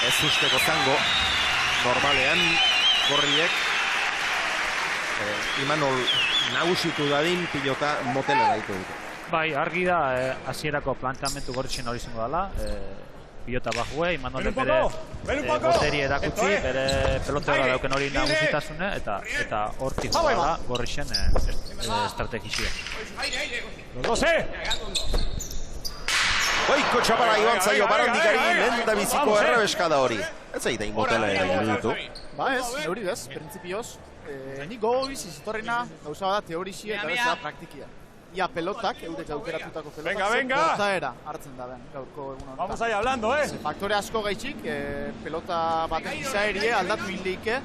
ez usteko zango, normalean Gorriek Imanol nagusitu dadin pilota motela daitu dute. Bai, argi da, hasierako planteamentu Gorritzen hori izango dela, pilota bajue, Imanolek bere boteri erakutsi, bere peloteora dauken hori nagusitasune, eta hortik da Gorritzen estrategizia. Goiko txapara joan zaio Barandikari lenda biziko errebeskada hori. Ez zaitein motela iruditu. Ba ez, neuri bez, printzipioz. Ni gogoiz izitorrena gauza bada teorixia eta bezala praktikia. Ia pelotak, eurek aukeratutako pelotak, portaera hartzen da ben, gaurko egun honetan. Vamos ahí hablando, Faktore asko gaitxik, pelota baten izaerie aldatu hildeike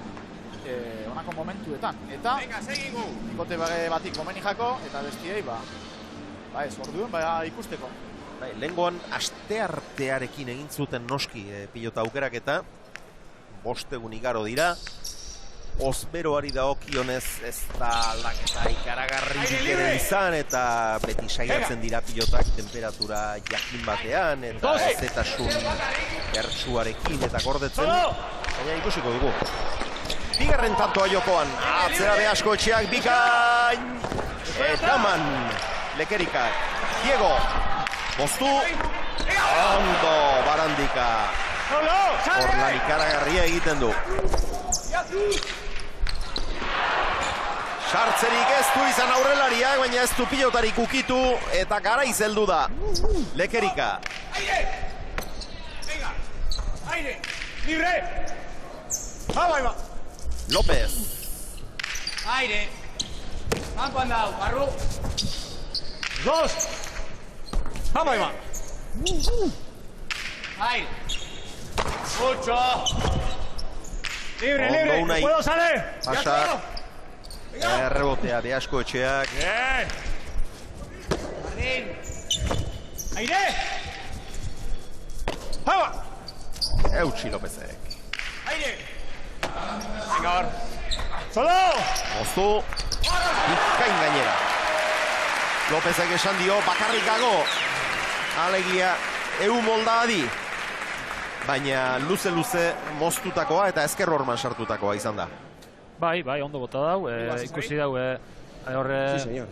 honako momentuetan. Eta, ikote batik komeni jako, eta bestiei, ba ez, orduen, ikusteko. Lehengoan asteartearekin egin zuten noski pilota aukeraketa, 5 egun igaro dira, Osberoari dagokionez ez da aldaketa ikaragarririk ere izan, eta beti saiatzen dira pilotak temperatura jakin batean, eta ezetasun bertsuarekin eta gordetzen, baina ikusiko dugu. Bigarren tantoa jokoan, atzera be asko etxeak bikain, eta man, Lekerikak, Diego, Boztu, ondo Barandika, horlan ikaragarria egiten du. Sartzerik ez du izan aurrelariak, baina ez du pilotarik ukitu eta garaiz heldu da. Lekerika. López. Aire. Campo andado, Barru. Dos. Vamos ahí va. Aire. Mucho. Libre, libre. No puedo salir. Pasa. Rebotea de asko etxeak. Bien. Martín. Aire. Vamos. Eutsi Lópezek. Aire. Venga, ahora. Solo. Moztu. Bikain gainera. Lópezek esan dio bakarrikago. Alegia molda adi. Baina luze-luze moztutakoa eta ezker horman sartutakoa izan da. Bai, ondo bota dau, ikusi dau horre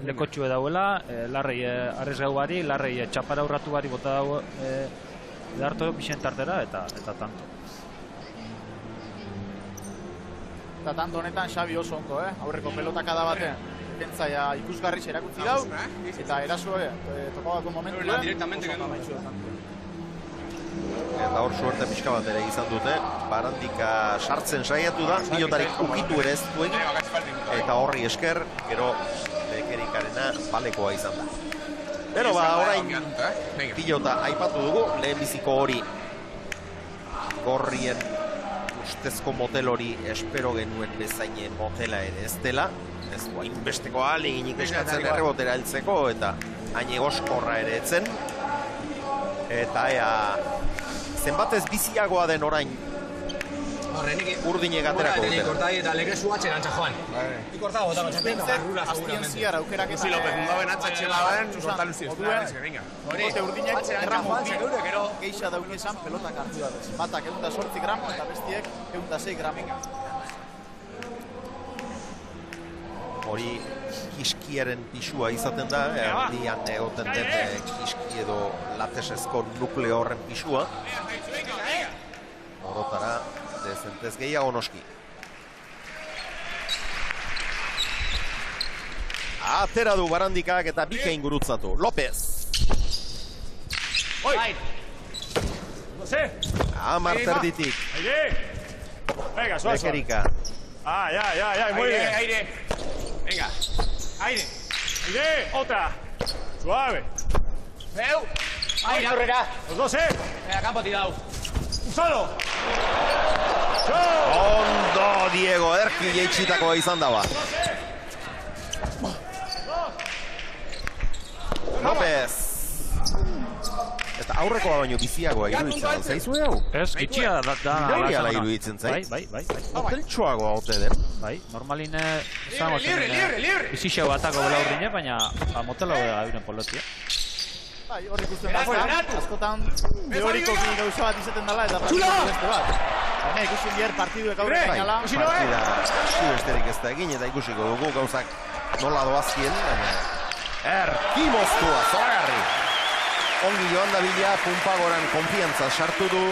lekotxue dauela, larrei arrezgau bari, larrei txapara urratu bari bota dau darto bixentartera eta tanto. Eta tanto honetan Xabi oso ondo, aurreko pelotakada batean. Pentsaia ikusgarriz erakutsi dau, eta erasoa topabako momentu directamente que no. Eta hor suerte pixka bat ere izan dute, Barandika sartzen saiatu da, pilotarik ukitu ere ez duen, eta horri esker, gero Lekerikarena balekoa izan da. Bero orain pilota aipatu dugu, lehenbiziko hori Gorrien ustezko motel hori espero genuen bezaine motela ere ez dela, ez du hainbesteko ahaleginik eskatzen errebotera heltzeko, eta hain egoskorra ere etzen, eta zenbatez biziagoa den orain urdine gaterako dutela. Kortai eta legrezu atxera antza joan. Ikorta gota batxatzen, barrula seguramente. Aztien aukerak eta... López, mundaben atxatxela baden, korta luzi. Ote urdinek erramo geixa daukezan pelotak hartu da. Batak 108 gramo eta bestiek 106 gramo. Hori kiskiaren pisua izaten da, erdian egoten den kiski edo latesezko nukleo horren pisua. Horotara, dezentez gehiago noski. Atera du Barandikak eta bikain gurutzatu. López. Amarterditik. Venga, suave. Lekerika. Ya, muy bien. Aire. Venga. Aire. Aire, otra. Suave. Veu. Aire, aurrera. Los dos, Venga, campo tirado. Un solo. Ondo, Diego, erki jeitsitakoa izan daba. López. Eta aurrekoa baino biziagoa iruditzen zaizu hau? Ez, gitxia da Gauriala iruditzen zaiz? Bai. Hoteltxoagoa ote den? Bai, normalin libre. Bizixau batako bela urdine, baina motela da euren polotia. Bai, hor ikusten da, askotan teorikoki gauza bat izaten dela eta praktikoki beste bat. Baina ikusten bier partiduek aurre gainala. Partida hasi besterik ez da egin eta ikusiko dugu gauzak nola doazkien. Erkimoztua, zoragarri. Ongi joan da bila, Pumpagoran konfiantza sartu du.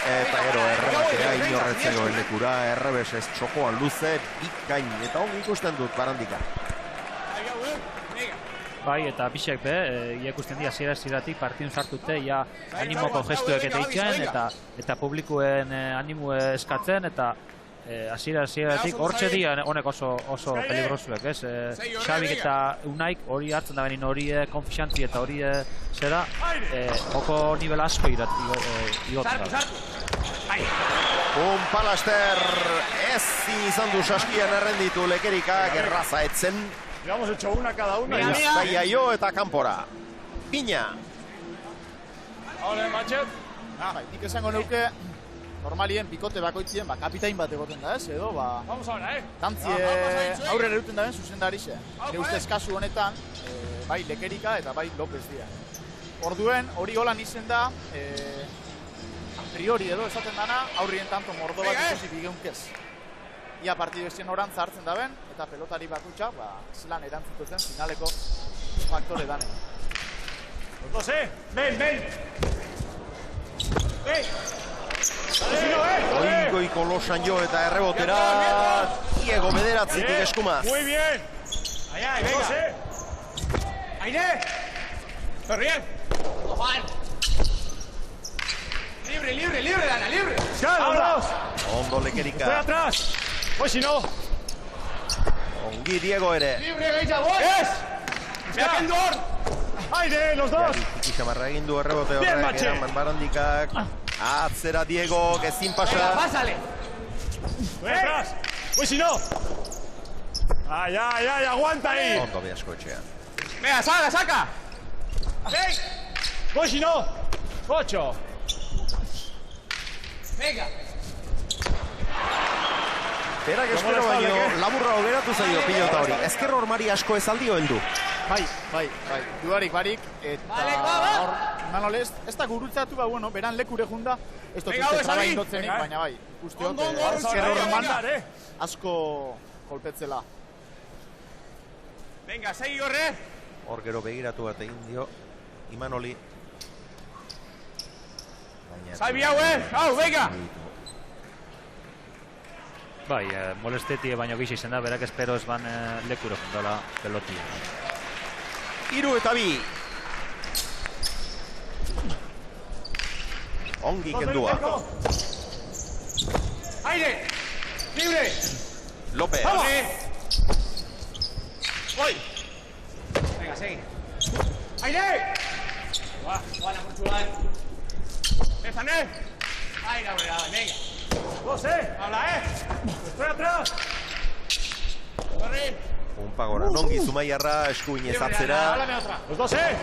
Eta gero errebatea inorretzegoen lekura, errebesez txokoan luze, bikain. Eta ongi ikusten dut Barandika. Bai, eta bisek be, ikusten dira ziratik partidun sartute, ja animoko gestuek eta itxen, eta publikuen animu eskatzen, eta hasieratik hortxe dira honek oso peligrosuek, ez? Xabik eta Unaik hori hartzen da benin hori konfixantzi eta hori zera, joko nivel asko igotzen da. Palaster ez izan du saskian errenditu Lekerika, gerraza etzen. Ya hemos hecho una cada una. Zaia jo eta kanpora. Piña. Ole, Machet. Bai, nik esango neuke, normalien bikote bakoitzien, kapitain bat egoten da ez, edo, Vamos ahora, tantzie aurrera eruten da ben zuzendarixe. Nire ustez kasu honetan, bai Lekerika eta bai López dira. Orduen, hori holan izen da, a priori edo esaten dana, aurrien tanto mordo bat ikusi bigeunkez. Ia partidu ezien orantza hartzen da ben, eta pelotari bakutxa, zelan erantzuten finaleko faktore danen. Los dos, ven. Oingoiko losan jo eta errebotera Diego bederatzitik eskumaz. Muy bien. Allá, venga. Aire. Pero bien. Juan. Libre, Dana, libre. ¡Vámonos! Ondo Lekerika. Estoy atrás. Pues si no. Ongi Diego ere. Libre, venga, voy. ¡Ya! ¡Aire, los dos! Ixamarra egin du errebote horrek, eraman Barandikak. Atzera Diego, gezin pasa. Pásale. Estoy atrás. Pues si no. Ay, aguanta ahí. Ondo Beasko etxea. Venga, saca. ¡Ven! Pues si no. 8. Venga. Berak espero baino laburra geratu zaio pilota hori. Ezker hormari asko ez aldio heldu. Bai. Dudarik barik, eta hor, Manolez, ez da gurutzatu beran lekure junda, ez dut uste traba indotzenik, baina bai, usteot, ezker horman asko kolpetzela. Venga, segi horre. Hor gero begiratu bat egin dio Imanoli. Salvi hau, venga. Bai, molestetie baino gixi zen da, berak espero ez ban lekuro jundala peloti. 3-2. Ongi kendua. Aire. Libre. López. Vamos. Voy. Venga, seguí. Aire. Buena, Portugal. Déjame. Aire, venga. 2, Habla, Estoy atrás. Corre. Pumpagora nongi Zumaiarra eskuinez atzera. Los dos, ¡Ven!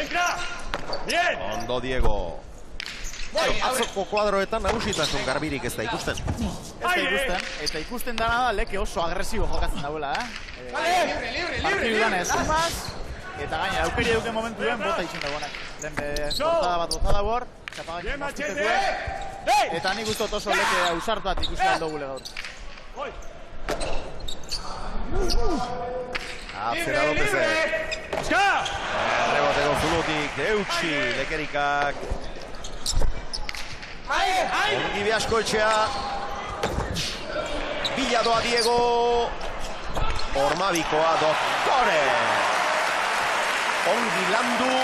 ¡Entra! ¡Bien! Ondo Diego. Atzoko kuadroetan nagusitasun garbirik ez da ikusten. Eta ikusten dana da leke oso agresibo jokatzen dauela, Libre. Partidu dana eskumaz, eta gaina, aukeri duken momentu duen bota izin dagoenak. Portada bat bota dago hor, Bien, Machete. eta nik ustot oso leke ausart bat ikusi aldo gule gaur. Atzera Lópezek. Reboteko zulutik, eutxi Lekerikak. Ongi Beasko etxea. Bila doa Diego. Ormabikoa Doktore. Ongi landu.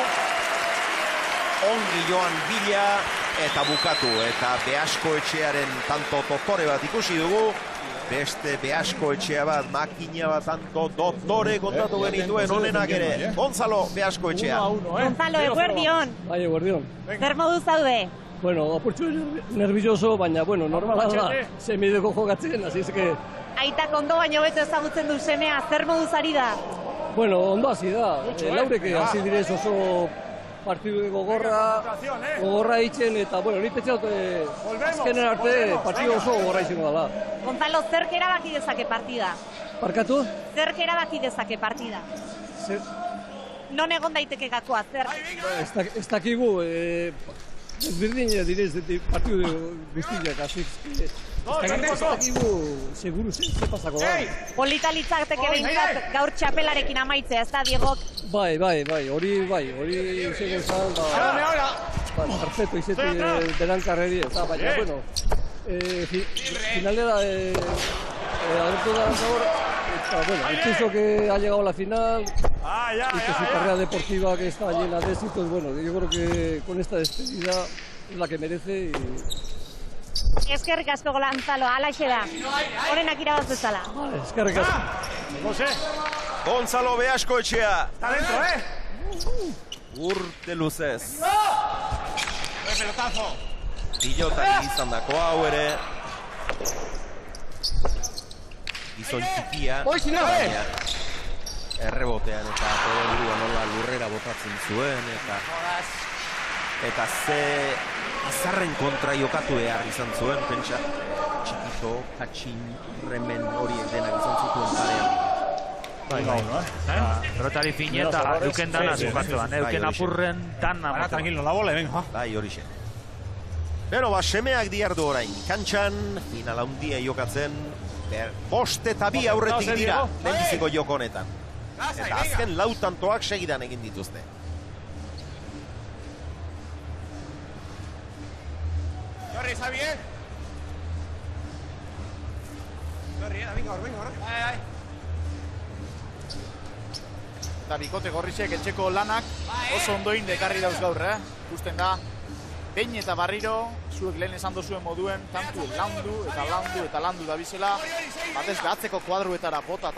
Ongi joan Bila. Eta bukatu. Eta Beasko etxearen tanto Doktore bat ikusi dugu. Beste Beasko etxea bat, makina bat tanto Doktore kontatu genituen onenak ere. Gonzalo Beasko etxea. Gonzalo, eguerdion. Bai, eguerdion. Zer modu zaude? Bueno, apurtxo nervioso, baina, bueno, normala da, semideko jokatzen, así es que... Aitak ondo baino beto ezagutzen du semea, zer moduz ari da? Bueno, ondo hasi da, laurek hasi direz oso partidu gogorra itzen, eta, bueno, nik petxaut azkenen arte partidu oso gogorra izango dela. Gonzalo, zerk erabaki dezake partida? Parkatu? Zerk erabaki dezake partida? non egon daiteke gakoa, zer? Ez dakigu, desberdin direz partidu guztiak, así ez dakigu seguru ze pasako da. Polita litzateke behintzat gaur txapelarekin amaitzea, ez da, Diegok? Bai, hori izango zan, perfecto, izeti denan karreri, eta baina, bueno, finalera agertu da gaur, eta, bueno, pienso que ha llegado la final, y que su carrera deportiva que está llena de éxitos, bueno, yo creo que con esta despedida es la que merece y... Eskerrik asko Gonzalo, alaxe da. Horenak irabaz bezala. Vale, eskerrik asko. Gonzalo Beaskoetxea. Está dentro, Urte luzez. Pelotazo. Pilotari izan dako hau ere. Gizon txikia. Baina errebotean eta pedalua nola lurrera botatzen zuen eta ze izarren kontra jokatu behar izan zuen, pentsa. Txikito, katxin, remen horiek denak izan zutuen parean. Pelotari fineta, euken dana zukatuan, euken apurren dana. Ahora tranquilo, la bola, venga. Bai, hori xe. Bero, semeak diardu orain, kantxan, final handia jokatzen, bost eta bi aurretik dira, lehenbiziko joko honetan. Eta azken lau tantoak segidan egin dituzte. Jorri, está bien. Jorri, venga. Bai. Eta bikote gorrizek etxeko lanak oso ondoin dekarri dauz gaur, Ikusten da, behin eta barriro, zuek lehen esan dozuen moduen, tantu landu da bizela, batez behatzeko kuadruetara bota,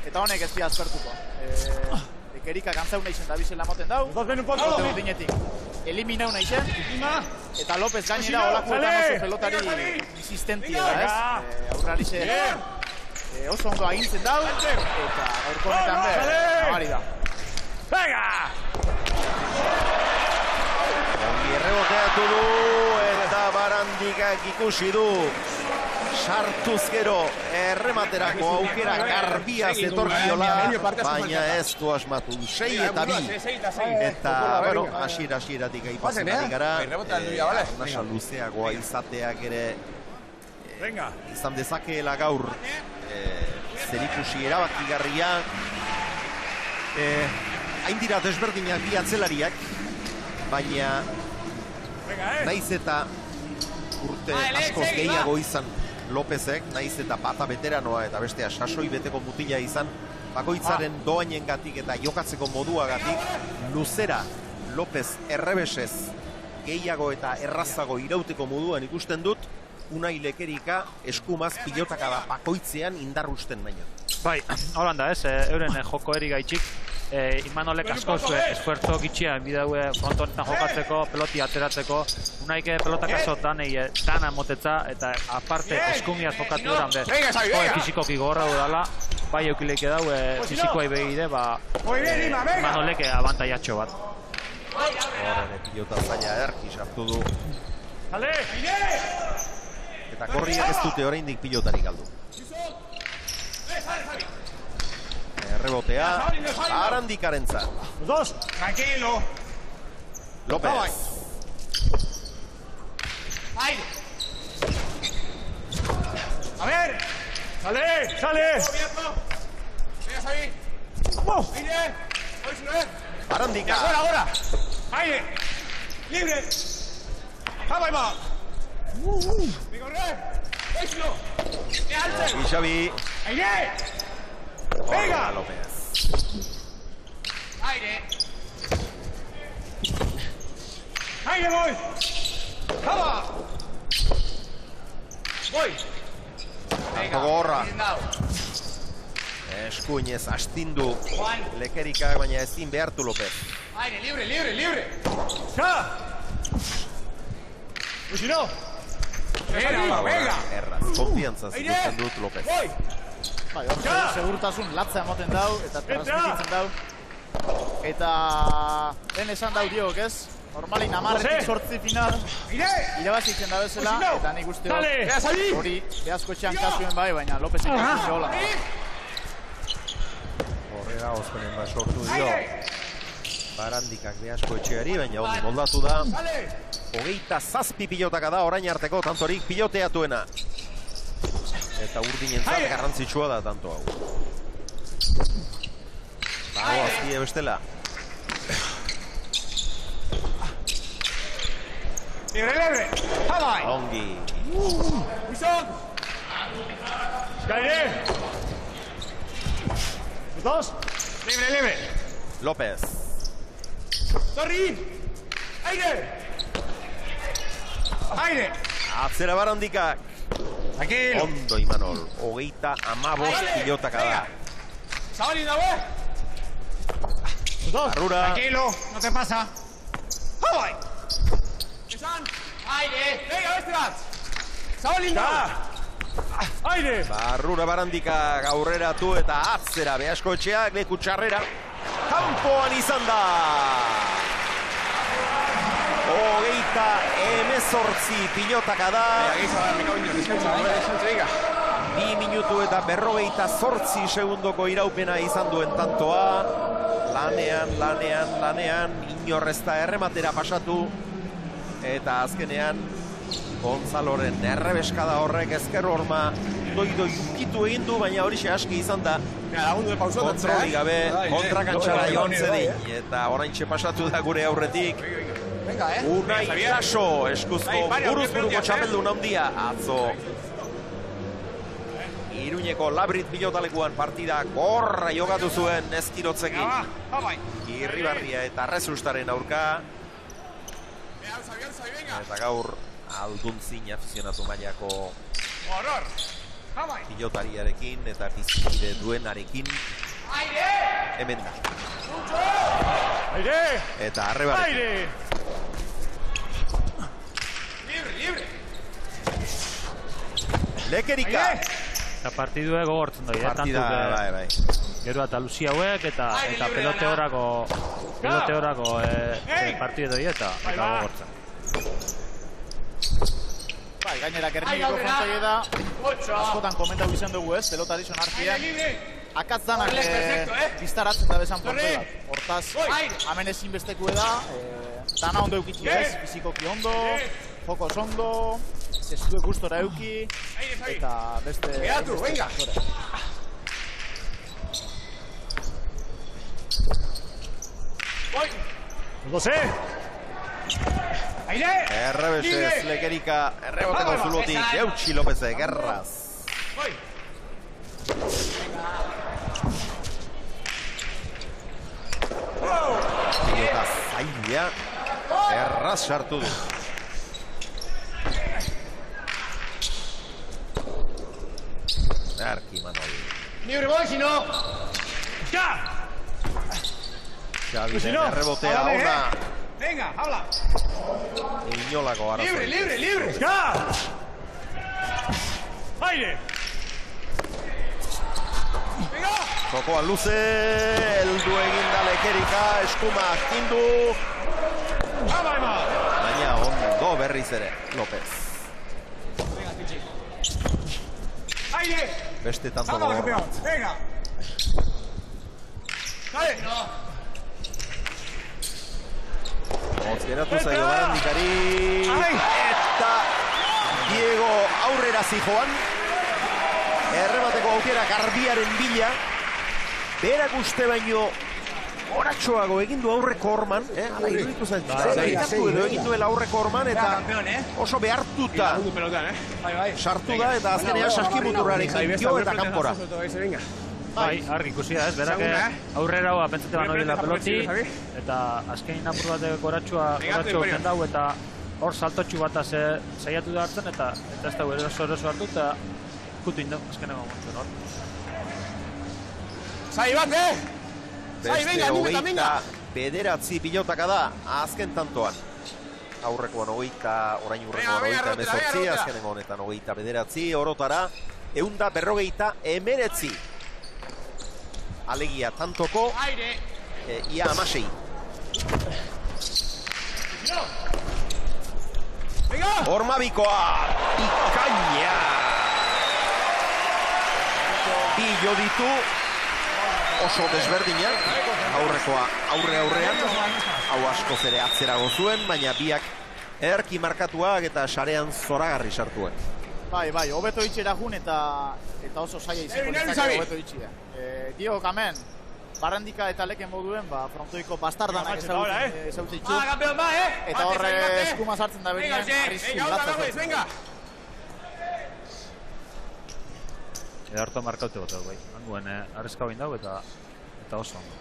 eta honek ez dira azpertuko. Ekerika kantzauna izen da bizela moten dau, bote urdinetik eliminauna izen, eta López gainera olakuetan oso pelotari insistentia da, aurrari ze oso ondo agintzen dau, eta gaurko honetan nabari da. Venga! Ongi erreboteatu du, eta Barandikak ikusi du. Sartuz gero errematerako aukera garbia zetorkiola, baina ez du asmatu. 6 eta 2. Eta, bueno, hasieratik aipatzen ari gara. Nasa luzeagoa izateak ere izan dezakeela gaur zerikusi erabakigarria. Hain dira desberdinak bi atzelariak, baina naiz eta urte askoz gehiago izan Lópezek, naiz eta bata beteranoa eta bestea sasoi beteko mutila izan, bakoitzaren doainengatik eta jokatzeko moduagatik, luzera López errebesez gehiago eta errazago irauteko moduan ikusten dut, Unai Lekerika eskumaz pilotaka da bakoitzean indarrusten baina. Bai, holan da ez, euren joko eri gaitxik, Imanolek asko esfuerzo gitxia bidaue frontonetan jokatzeko, peloti ateratzeko, Unaike pelotak azotan dana motetza, eta aparte eskumiaz jokatu eran be, fizikoki gorra dudala, bai eukileike dau, fizikoai begide, Imanolek abantaiatxo bat. Horren pilota zaila erki sartu du. Eta korriak ez dute oraindik pilotari galdu. Rebotea, Arandikarentzat. Los dos, tranquilo. López. Aire. A ver. Sale. Venga, Xavi. Aire. A ver si lo es. Arandika. Ahora. Aire. Libre. Vamos, va. Venga, corre. Déjalo. Y Xavi. Aire. Venga, López. Aire. Aire, voy. ¡Vamos! Voy. Venga, gorra. Eskuinez astindu Lekerika, baina ezin behartu López. Aire, libre. ¡Ya! Pues si no. Venga. Erraz, konfiantzaz ikusten dut López. Voy. Bai, hor segurtasun latza emoten dau, eta transmititzen dau. Eta den esan dau diok, ez? Normalin 10-8 final irabazitzen da bezala, eta nik uste hori Beaskoetxean kasuen bai, baina Lópezen kasuen hola. Horrega ozpenen sortu dio. Barandikak behasko etxeari, baina ondo moldatu da. 27 pilotaka da orain arteko tantorik piloteatuena. Eta urdinentzat garrantzitsua da tanto hau. Bago azkie bestela. Libre. Jamai. Ongi. Wizon. Skyrim. Los dos. Libre. López. Torri. Aire. Atzera Barandikak. Tranquilo. Ondo Imanol. 35 pilotaka da. Zabali dago. Los dos. Barrura. Tranquilo. No te pasa. Jamai. Esan. Aire. Venga, beste bat. Zabali dago. Aire. Barrura Barandikak aurreratu eta atzera behasko etxeak leku txarrera. Kampoan izan da. 28 pilotaka da. 2 minutu eta 58 segundoko iraupena izan duen tantoa. Lanean, inorrezta errematera pasatu. Eta azkenean, Gonzaloren errebeskada horrek ezker horma doido ukitu egin du, baina horixe aski izan da. Kontroli gabe, kontrakantxara joan zedin. Eta oraintxe pasatu da gure aurretik. Unai Jaso, eskuzko buruz-buruko txapeldun handia. Atzo Iruñeko Labrit pilotalekuan partida gorra jogatu zuen ezkirotzekin. Irribarria eta Rezustaren aurka. Eta gaur alduntzin afizionatu mailako pilotariarekin eta bizkide duenarekin hemen da. Eta arrebarekin. Lekerika. Eta partidue gogortzen doi, Partida, bai. Gero eta Luzi hauek eta pelote horako partidu doi eta gogortzen. Bai, gainera Gernikeko frontoie da, askotan komentatu izan dugu ez, pelotari sonarkian. Akatz danak biztaratzen da bezan frontoiak. Hortaz, hemen ezinbesteku da, dana ondo eukitzu ez, fizikoki ondo, jokos ondo, zestue gustora euki, eta beste faktore. Errebesez, Lekerika, erreboteko zulotik, Eutxi Lopeze, gerraz. Pilota zaila, erraz sartu du. Erki Manol. Libre voy, si no. ¡Ya! Xabinen errebotea ona. Venga, habla. Inolako arazoi. Libre. ¡Ya! Aire. Venga. Jokoa luze, heldu eginda Lekerika, eskuma kindu. Baina ondo berriz ere, López. Aire. Beste tanto gogorra. Venga. Dale. Hotz geratu zaio Barandikari. Eta Diego aurrera zijoan. Erremateko aukera Garbiaren bila. Berak uste baino horatxoago egin du aurreko horman. Hala iruditu zen. Edo egin duela aurreko horman eta oso behartuta sartu da eta azkenean saskimuturrarekin jo eta kanpora. Bai, argi ikusi da ez, berak aurrera hau apentzate ban hori la peloti eta azkenin apur batek horatxoa kendau eta hor saltotxu bat saiatu da hartzen eta ez da eroso hartu eta kutu indu, azkeneko momentu hor. Zai bat, Beste hogeita bederatzi pilotaka da azken tantoan. Aurrekoan orain urrekoan hogeita emezortzi, azkeneko honetan hogeita bederatzi, orotara, 159. Alegia tantoko, ia amasei. Hormabikoa, ikaina. Bi jo ditu, oso desberdinak, aurrekoa aurrean, hau askoz ere atzerago zuen, baina biak erki markatuak eta sarean zoragarri sartuen. Bai, hobeto itxera jun eta oso saia izango litzake hobeto itxia. Diego Kamen, barrendika eta leken moduen, frontoiko bastardanak ezautze itxu. Eta horre eskuma sartzen da berean, arrizku latza zen. Harto markaute gotu, bai. Hanguen arrezka bain dago eta oso ondo.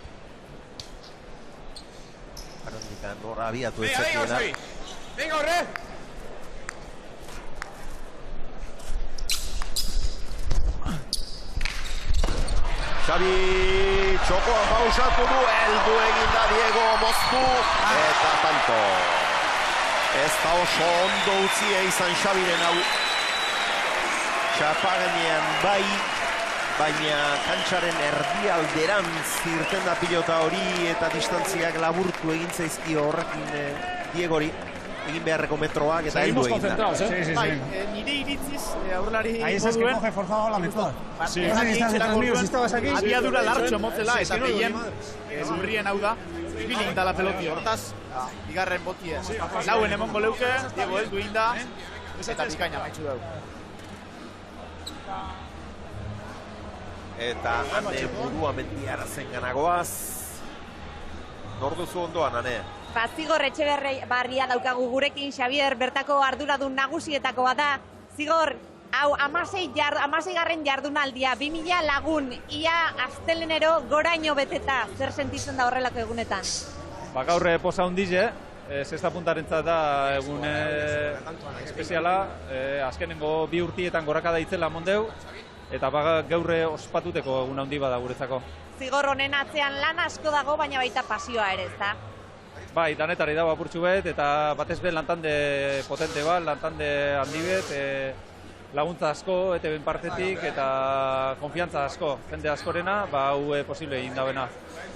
Barrendika norra abiatu ezekiela. Venga, horre! Xabi txokoan pausatu du, heldu eginda Diego moztu, eta tanto. Ez da oso ondo utzia izan Xabiren hau. Txapaganean bai, baina kantxaren erdialderantz irten da pilota hori eta distantziak laburtu egin zaizkio horrekin Diegori. Egin beharreko metroak eta heldu egin da. Bai, nire iritziz, aurrelari moduen. Ahí es que coge forzado la mejor. Sí. Abiadura lartxo motzela eta gehien lurrien hau da. Ibili indala peloti hortaz, bigarren botia. Lauen emongo leuke, Diego heldu egin da, eta bikaina maitxu dugu. Eta hane burua mendiara zen ganagoaz. Norduzu ondoan, hane? Zigor Etxeberria daukagu gurekin, Xabier, bertako arduradun nagusietakoa da. Zigor, hau, 16. jardunaldia, 2000 lagun, ia astelenero goraino beteta, zer sentitzen da horrelako egunetan? Gaur posa hundize, sexta puntarentzat da egun espeziala, azkenengo 2 urtietan gorakada itzela mondeu, eta gaur ospatuteko egun handi bada guretzako. Zigor honen atzean lan asko dago, baina baita pasioa ere, ezta? Bai, danetari dago apurtxu bet, eta batez be lantande potente bat, lantande handi bet, laguntza asko, eta ben partetik, eta konfiantza asko, jende askorena, hau posible egin dauena.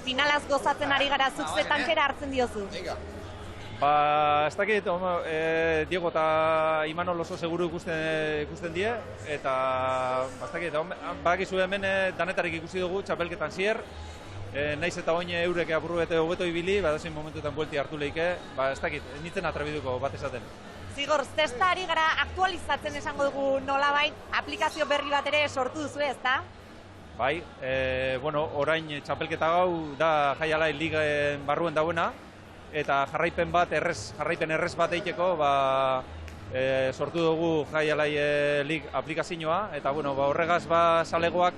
Finalaz gozatzen ari gara, zuk ze tankera hartzen diozu? Ez dakit, Diego eta Imanol oso seguru ikusten die, eta ez dakit, badakizu hemen danetarik ikusi dugu, txapelketan zier, naiz eta oin eurek apurru bete hobeto ibili, badazein momentuetan buelti hartu lehike, ez dakit, nintzen atrebiduko bat esaten. Zigor, zesta ari gara aktualizatzen esango dugu nolabait, aplikazio berri bat ere sortu duzu, ezta? Bai, orain txapelketa gau da Jaialai Ligen barruen dauena, eta jarraipen errez bat eiteko, sortu dugu Jaialai Lig aplikazioa, eta horregaz salegoak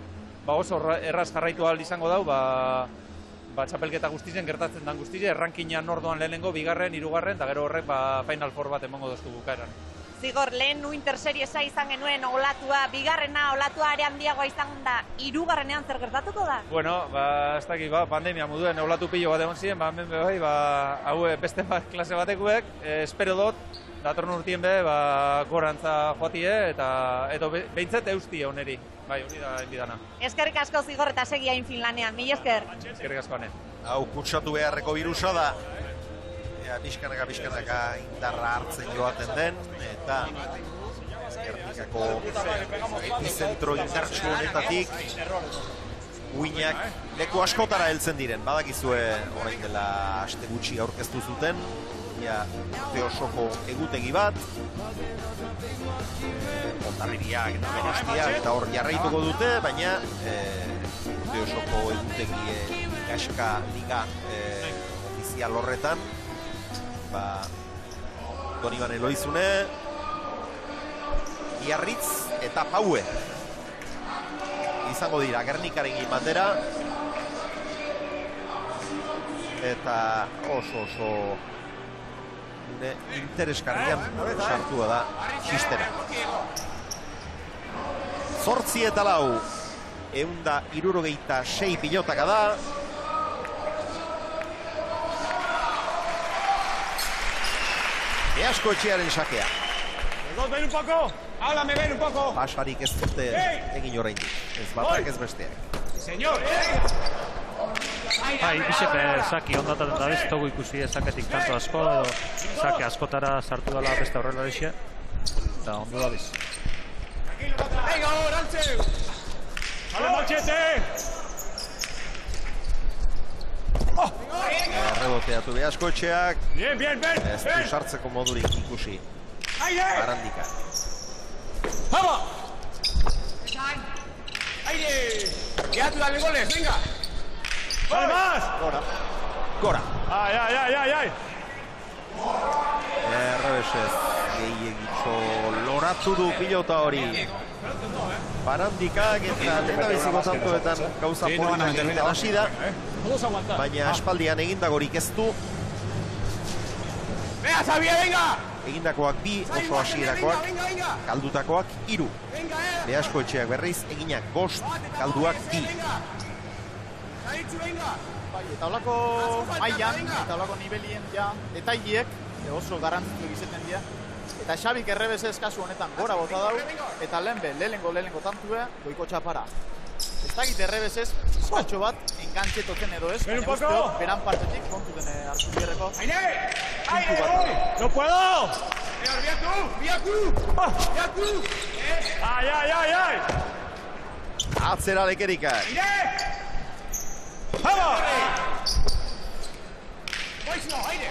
oso erraz jarraitu ahal izango dau, txapelketa guztizen, gertatzen dan guztizen, errankinan orduan lehenengo, bigarren, hirugarren, eta gero horrek Final Four bat emango doztu bukaeran. Zigor, lehen Winter Seriesa izan genuen olatua, bigarrena olatua ere handiagoa izan da, hirugarrenean zer gertatuko da? Ez dakit, pandemia moduen olatu pilo bat egon ziren, hemen bai, hau beste klase batekuek, espero dut, datorren urtien be, gorantza joatie, eta behintzet eustie oneri. Bai, hori da enbidana. Eskerrik asko Zigor eta segi hain Finlandean, mila esker. Eskerrik asko ane. Hau kutsatu beharreko birusa da. Bizkanaka indarra hartzen joaten den, eta Gernikako epizentro indartsu honetatik uinak leku askotara heltzen diren. Badakizue orain dela aste gutxi aurkeztu zuten, urte osoko egutegi bat, Ondarribiak eta Benastiak eta hor jarraituko dute, baina urte osoko egutegi Gaska Liga ofizial horretan, Doniban Eloizune, Iarritz eta Paue izango dira Gernikarekin batera, eta oso interesgarrian sartua da txistera. 8-4, 166 pilotaka da. Easko etxearen sakea. Ven un poco, háblame, ven un poco. Pasarik ez dute egin oraindik. Ez batak ez besteak. Señor, Bai, bizek saki ondataten da bez, togu ikusi saketik tanto asko, edo sake askotara sartu dela beste horrela dixe, eta ondo da biz. venga, ahora, Alce. ¡Vale, machete! Reboteatu Beaskoetxeak. Bien, bien, bien. Ez du sartzeko modurik ikusi. Barandika. ¡Vamos! ¡Aire! ¡Quédate, dale goles, venga! ¡Vale más! Gora. ¡Ay, ay, ay, ay, ay! Errebesez gehiagitxo loratu du pilota hori. Barandikak eta lehena beziko tantoetan gauza politak egiten hasi da. Baina aspaldian egindagorik ez du. ¡Venga, Xavier, venga! Egindakoak bi, oso hasierakoak, kaldutakoak 3. Beaskoetxeak berriz, eginak 5, kalduak 2. Eta holako mailan, eta holako nivelien ja, detaileek oso garrantzitsuak izaten dira. Eta Xabik errebesez kasu honetan gora bota dau, eta lehenengo tantue, goiko txapara. Ez dakit errebesez, pizkatxo bat, engantxetoten edo ez, baina uste dut, beran partetik, kontu dene hartu bierreko. ¡Aire! ¡Aire, voy! ¡No puedo! ¡Biaku! ¡Ay, ay, ay, ay! Atzera Lekerikak. ¡Vamos! ¡Aire!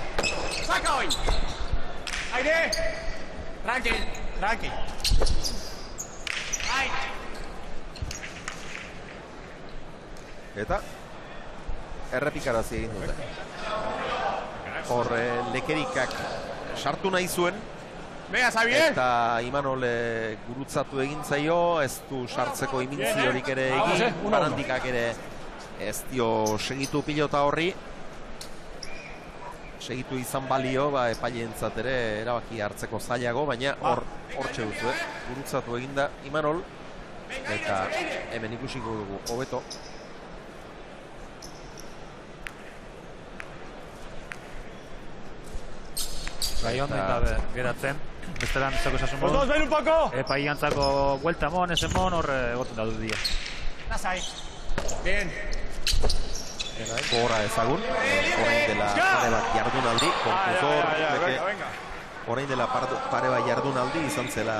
¡Saca hoy! ¡Aire! Tranqui. ¡Aire! Eta errepikarazi egin dute. Hor Lekerikak sartu nahi zuen. Venga, Xavier! Eta Imanol gurutzatu egin zaio, ez du sartzeko imintzi horik ere egin. Barandikak ere ez dio segitu pilota horri. Segitu izan balio, epaileentzat ere erabaki hartzeko zailago, baina hortxe duzu, gurutzatu eginda Imanol. Eta hemen ikusiko dugu, hobeto. Bai, ondo inda geratzen. Bestelan zako esasun modu. ¡Los dos, ven un poco! Epai antzako buelta mon, esen mon, hor egoten da dudia. Lasai. Bien. Gora ezagun, orain dela pare bat jardunaldi, konkuzor, orain dela pare bat jardunaldi izan zela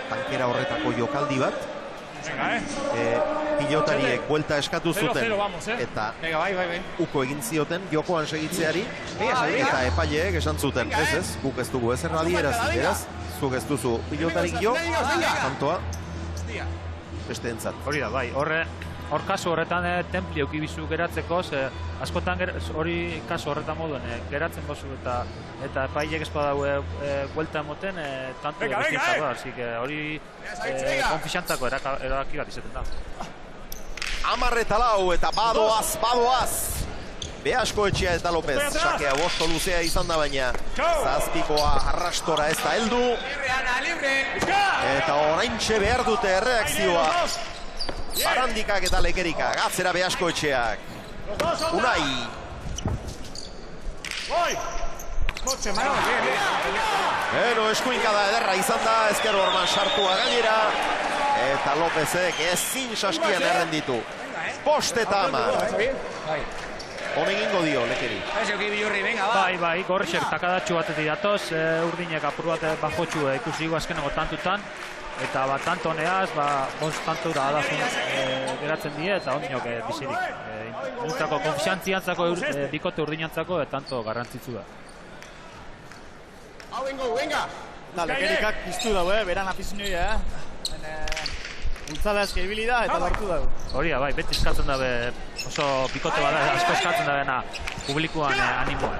tankera horretako jokaldi bat. Pilotariek buelta eskatu zuten eta uko egin zioten jokoan segitzeari eta epaileek esan zuten, ez, guk ez dugu ezer adierazi, beraz, zuk ez duzu pilotarik jo, kantoa beste entzat. Hori da, bai, hor kasu horretan templi eukibizu geratzeko, askotan hori kasu horretan moduen geratzen bozu eta epailek ez badaue buelta emoten tanto egin así que hori konfixantzako erabaki bat izaten da. 10-4 eta badoaz! Beaskoetxea eta López, sakea bosto luzea izan da baina zazpikoa arrastora ez da heldu. Eta oraintxe behar dute erreakzioa. Barandikak eta Lekerikak, atzera Beaskoetxeak. Unai. Eskuinkada ederra izan da, ezker horman sartua gainera. Eta Lópezek ezin saskian errenditu. 5 eta 10. Honegingo dio, Lekeri. Bai, gorrexek takadatxu batetik datoz, urdinek apur bat bajotxu ikusi dugu azkeneko tantutan. Eta tanto honeaz, 5 tantura adazun geratzen die eta ondinok bizirik. Nintzako konfixantziantzako, bikote urdinantzako, tanto garrantzitzu da. Lekerikak piztu dago, beran afizinoi, bultzada eske ibili da eta lortu dago. Hori da, bai, beti eskatzen dabe, oso bikote bada, asko eskatzen dabena publikoan animoa.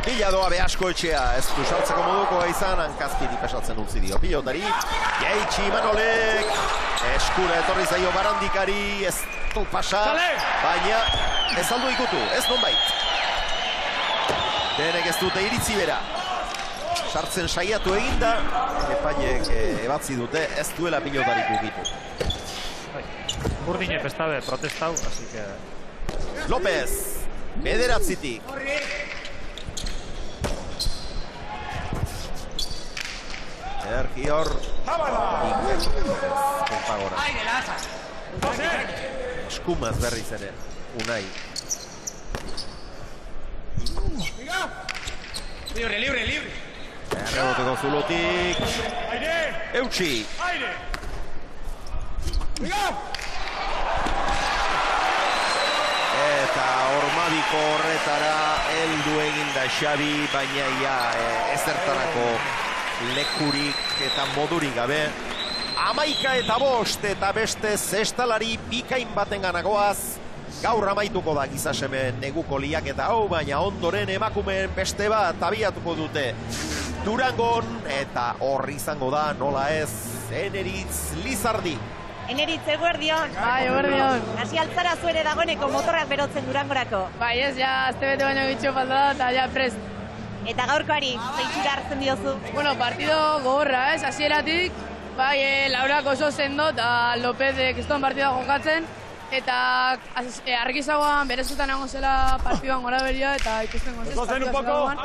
Bila doa Beaskoetxea, ez du sartzeko modukoa izan, hankazpiri pesatzen utzi dio pilotari. Jaitsi Imanolek, eskura etorri zaio Barandikari, ez du pasa, baina ez aldu ikutu, ez nonbait. Denek ez dute iritzi bera. Sartzen saiatu eginda, epaileek ebatzi dute, ez duela pilotarik ukitu. Urdinek ez dabe protestau, así que... López, bederatzitik. Erki hor... Eskumaz berriz ere, Unai. Libre. Erreboteko zulotik. Eutsi. Eta Ormabiko horretara heldu egin da Xabi, baina ia ezertarako lekurik eta modurik gabe. 11-5 eta beste zestalari bikain baten ganagoaz. Gaur amaituko da gizaseme neguko liaketa hau, baina ondoren emakumeen beste bat abiatuko dute Durangon, eta horri izango da, nola ez, Eneritz Lizardi. Eneritz, eguerdion. Bai, eguerdion. Hasi altzara zuere dagoeneko motorrak berotzen Durangorako. Bai, ez, ja, azte bete baino gitxo falta da, eta ja prest. Eta gaurkoari, zeitxura hartzen diozu? Bueno, partido gogorra, ez, hasieratik, bai, Laurak oso sendo, eta López kriston partida jokatzen, eta argizagoan berezutan egon zela partiduan gora beria, eta ikusten gozez partidua zelagoan.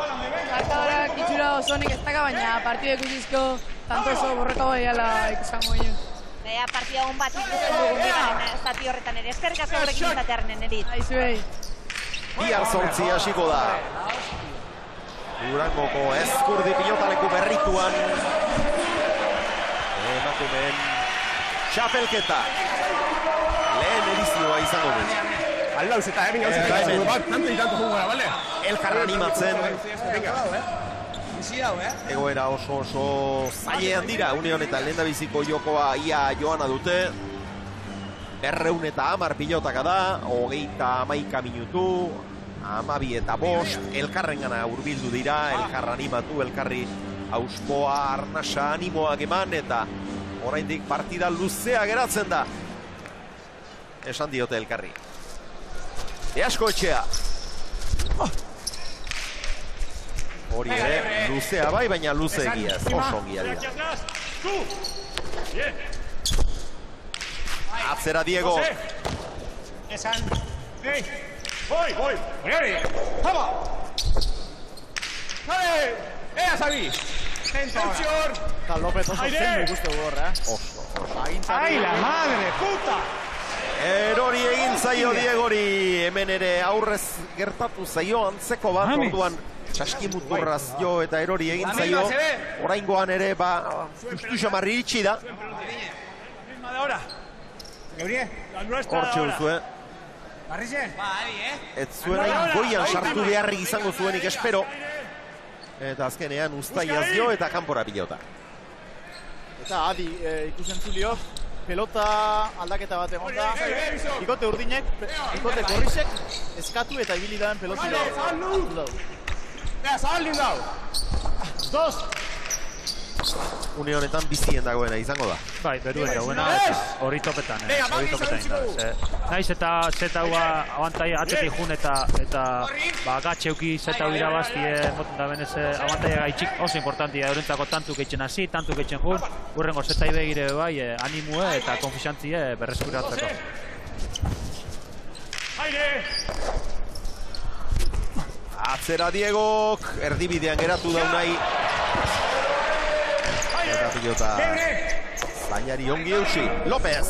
Markadorak itxura oso honik ez daka, baina partidu ikusizko tanto oso borrekago egiala ikusango ginen. Ea, partida hon bat ikusten dugun bigarren zati horretan ere. Eskerrik asko horrekin izatearen, Eneritz. Aizuei. Bihar 8 hasiko da. Durangoko Ezkurdi pilotaleku berrituan. Emakumeen txapelketa. Lehen edizioa izango dut. Aldauz eta egin gauzak bat, tanto y tanto jugo gara, bale? Elkar animatzen. Egoera oso zailean dira, une honetan lehendabiziko jokoa ia joana dute. 210 pilotaka da, 31 minutu, 12:05, elkarrengana hurbildu dira, elkar animatu, elkarri auspoa, arnasa, animoak eman, eta oraindik partida luzea geratzen da. Esan diote elkarri. Easko etxea. Hori ere, luzea bai, baina luze egiaz, oso ongia dira. Atzera Diego. Esan. Voy. Toma. Sale. Ea, Xabi. Tensión. Eta López oso zen ikuste gorra, Oso. ¡Ay, la madre, puta! Erori egin zaio Diegori, hemen ere aurrez gertatu zaio antzeko bat, orduan txaskimuturraz jo eta erori egin zaio. Oraingoan ere, justu xamarri iritsi da. Hortxe duzue. Ez zuen goian sartu beharrik izango zuenik espero. Eta azkenean ustaiaz jo eta kanpora pilota. Eta adi ikusen zuliok, pelota aldaketa bat egon da. Bikote urdinek, bikote korrizek, eskatu eta ibili daren pelotilo. Zabaldin dau! Dos! Une honetan bizien dagoena izango da. Bai, beruen dagoena, hori topetan naiz eta zetaua abantaia atzetik jun eta gatxeuki zetau irabaztie moten da benez abantaia gaitxik oso importantia eurentzako tantu geitzen hasi, tantu geitzen jun, urrengo zetai begire bai animue eta konfisantzie berreskuratzeko. Atzera Diegok, erdibidean geratu daunai. Eta pilota zainari ongi eusi, López.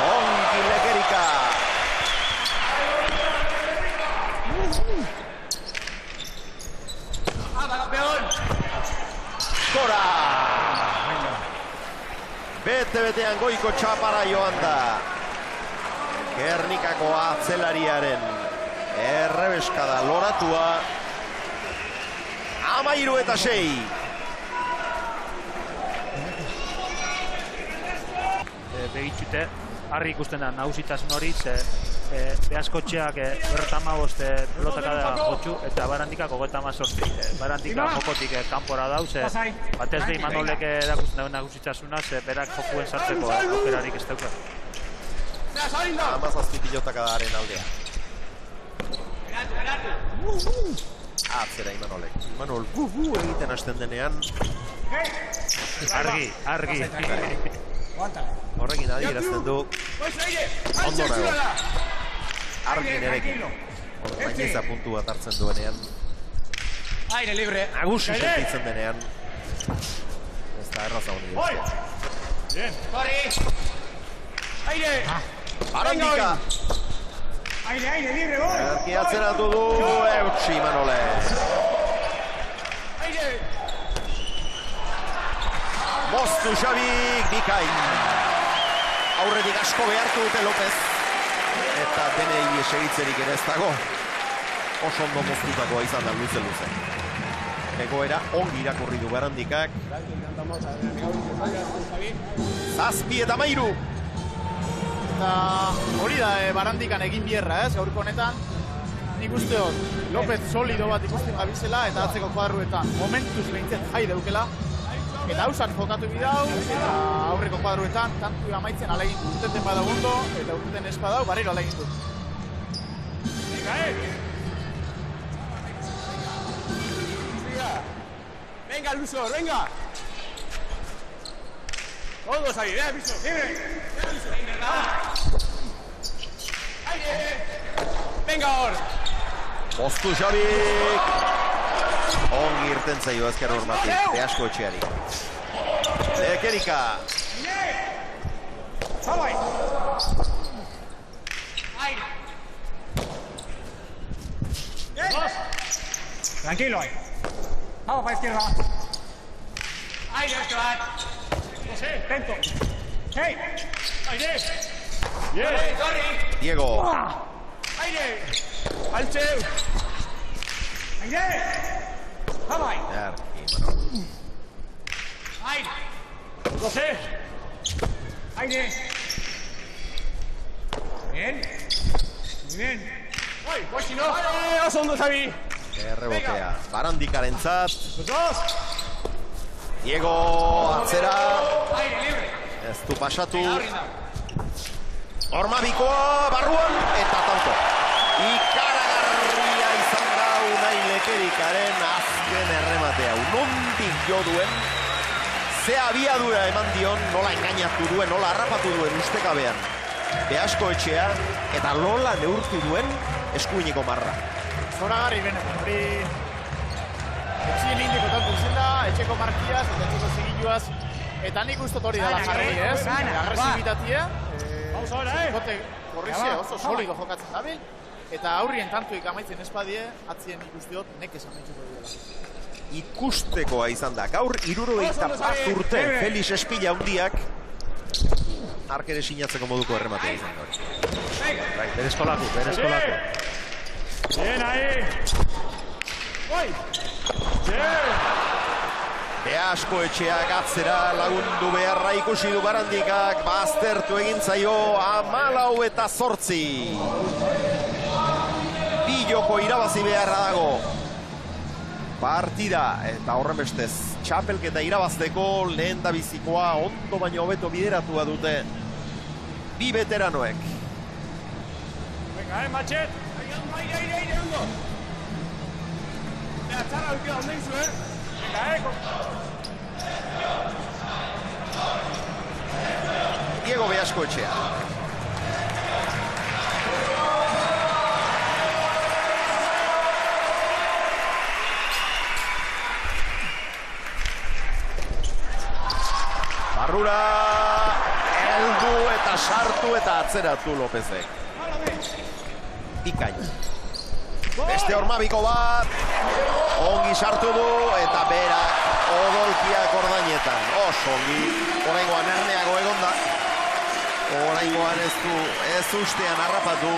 Ongi lekerika. Kora. Bete-betean goiko txapara joan da. Gernikako atzelariaren errebeskada loratua. 13-6. Begitxute, harri ikusten da nagusitasun hori, behazkotxeak 55 pelotaka da jotxu eta barandikak 38. Barandika jokotik kanpora dauz, batez de Imanolek erakusten dauen nagusitasuna, berak jokuen sartzeko aukerarik ez dauka. 17 pilotaka daren aldea. Atzera Imanolek. Imanol egiten hasten denean. Argi. Horrekin adierazten du. Ondo nago. Argi nerekin. Mañeza puntu bat hartzen duenean. Aire libre. Nagusi sentitzen denean. Ez da erraza honi. Aire. Barandika. Aire, libre, voy. Erki atzeratu du eutxi Imanolek. Aire. Moztu Xabik bikain. aurretik asko behartu dute Lopez. Eta denei segitzerik ere ez dago. Oso ondo moztutakoa izan da luze. Egoera ongi irakurri du Barandikak. 7-3. Eta hori da Barandikan egin bierra, gaurko honetan. Nik uste hor, Lopez solido bat ikusten gabizela eta atzeko kuadruetan momentuz behintzen jai deukela. Eta hausak jokatu bidau, eta aurreko kuadruetan tantu amaitzen alegin du. Urteten badau ondo, eta urteten ez badau, barriro alegin du. Venga, Luso, venga. Todos ahí, Luso, libre. Venga, ahora. Moztu Xabik. Ongi irten zaio ezker hormatik, Beasko etxeari. Lekerika. Zabay. Tranquilo ahí. Vamos para izquierda. Aire, Esteban. José, lento. Hey. Aire. Bien. Diego. Aire. Alcheu. Aire. Zabay. Aire. José. Aire. Bien. Muy bien. Ay, pues si no. Oso ondo, Xavi. Errebotea, Barandikarentzat. Diego atzera. Ez du pasatu. Ormabikoa barruan eta tanto. Ikaragarria izan da Unai Lekerikaren azken errematea. Nondik jo duen, ze abiadura eman dion, nola engainatu duen, nola harrapatu duen ustekabean. Beasko etxea eta nola neurtu duen eskuineko marra. Zoragarri benetan, hori etxien indiko tantu izan da, etxeko markiaz eta etxeko zigiluaz, eta nik ustot hori dela jarri, ez? Agresibitatea, zikote korrizia oso solido jokatzen dabil, eta aurrien tantuik amaitzen espadie, atzien ikustiot nekez amaitzuko dira. Ikustekoa izan da, gaur 71 urte Felix Espila hundiak arkere sinatzeko moduko errematea izan da. Berezkolako. Bien ahí. Oi. Bien. Beasko etxeak atzera lagundu beharra ikusi du Barandikak, baztertu egin zaio 14. Bi joko irabazi beharra dago. Partida eta horren bestez txapelketa irabazteko lehen da bizikoa ondo baino hobeto bideratua dute bi veteranoek. Venga, Machet. Aire, ondo. Venga, txarra dukio, ondo izu, Venga, Diego Beasko etxea. Barrura heldu eta sartu eta atzeratu Lopezek. Bikain. Beste Ormabiko bat, ongi sartu du eta berak odolkiak ordainetan. Oso ongi, oraingoan erneago egonda. Oraingoan ez ustean harrapatu.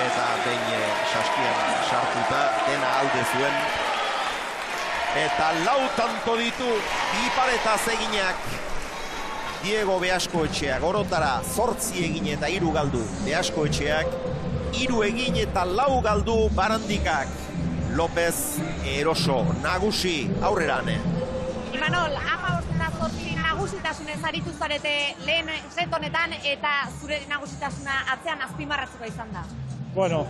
Eta behin saskian sartuta dena alde zuen. Eta lau tanto ditu, bi paretaz eginak. Diego Beasko etxeak, orotara 8 egin eta 3 galdu. Beasko etxeak 3 egin eta 4 galdu Barandikak. Lopez eroso, nagusi, aurrerane. Imanol, 15 nagusitasunez aritu zarete lehen set honetan eta zure nagusitasuna atzean azpimarratzeko izan da. Bueno,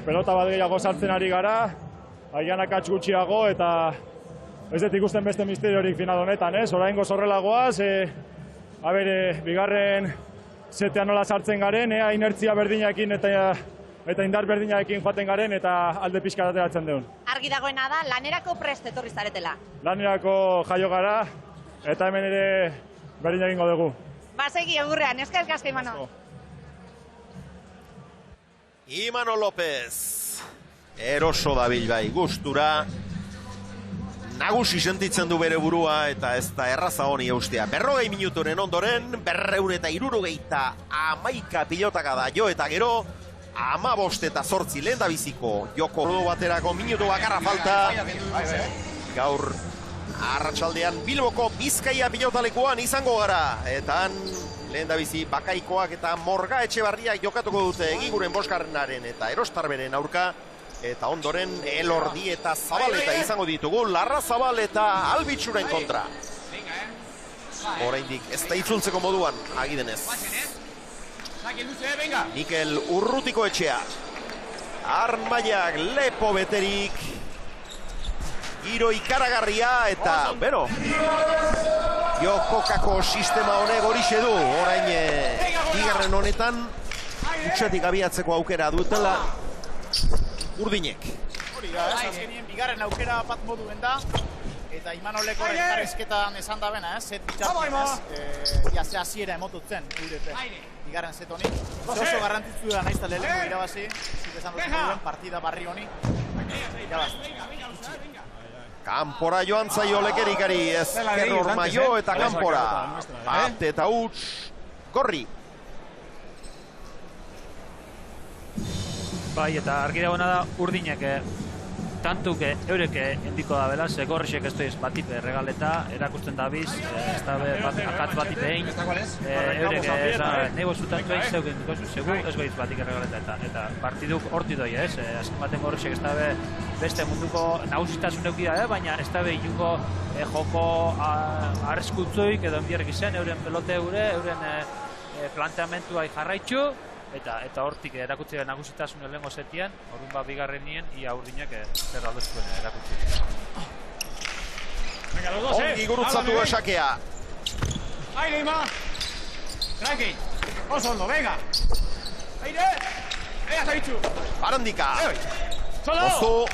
pelota bat gehiago sartzen ari gara, agian akats gutxiago eta ez dut ikusten beste misteriorik final honetan, ez? Oraingo zorrelagoaz, bigarren setean nola sartzen garen, inertzia berdinaekin eta indar berdinaekin joaten garen eta alde pixka ateratzen deun. Argi dagoena da, lanerako prest etorri zaretela. Lanerako jaio gara eta hemen ere berdin egingo dugu. Basegi egurrean, eskerrik asko Imanol. Imanol Lopez, eroso dabil bai, gustura. nagusi sentitzen du bere burua eta ez da erraza honi eustea. 40 minuturen ondoren, 271 pilotaka da jo eta gero, 15 eta 8 lehen da biziko joko ordu baterako minutu bakarra falta. Gaur arratsaldean Bilboko Bizkaia pilotalekuan izango gara. Eta lehen da bizi Bakaikoak eta Morga Etxebarriak jokatuko dute Egiguren bosgarrenaren eta Erostarberen aurka. Eta ondoren Elordi eta Zabaleta izango ditugu, Larra Zabal eta Albitzuren kontra. Oraindik ez da itzultzeko moduan, agidenez. Mikel Urrutiko etxea. Armaiak lepo beterik. Giro ikaragarria eta, bero, jokokako sistema honek horixe du. Orain, bigarren honetan, utxetik abiatzeko aukera dutela. Urdinek. Hori da, azkenien bigarren aukera bat moduen da. Eta Imanoleko elkarrizketan esan da bena, set bitartien ze hasiera emotutzen urete. Bigarren set honi. Oso garrantzitsu da naiz talde lehenko irabazi. Esan dut moduen partida barri honi. Irabazi. Kanpora joan zaio Lekerikari, ezker Maio eta kanpora. Bat eta huts, Gorri. Bai, eta argi dagoena da Urdinek tantuk eurek endiko da bela, ze Gorrisek ez doiz batipe regaleta, erakusten da biz, ez da akatz batipe egin, eurek nego zutan duain zeuken dukozu, segu ez goiz batik regaleta, eta partiduk horti doi, ez? Azken baten Gorrisek ez da beste munduko nagusitasun eukida, baina ez da behiuko joko arriskutzuik edo enbierrek izen, euren pelote euren planteamentua jarraitzu, eta hortik erakutsi nagusitasun lehengo setian, orduan bigarrenien ia Urdinak zer aldoztuen erakutsi. Ongi gurutzatu esakea. Aire, Ima! Tranqui! Oso ondo, venga! Aire! Ea, zaitxu! Barandika! Oso!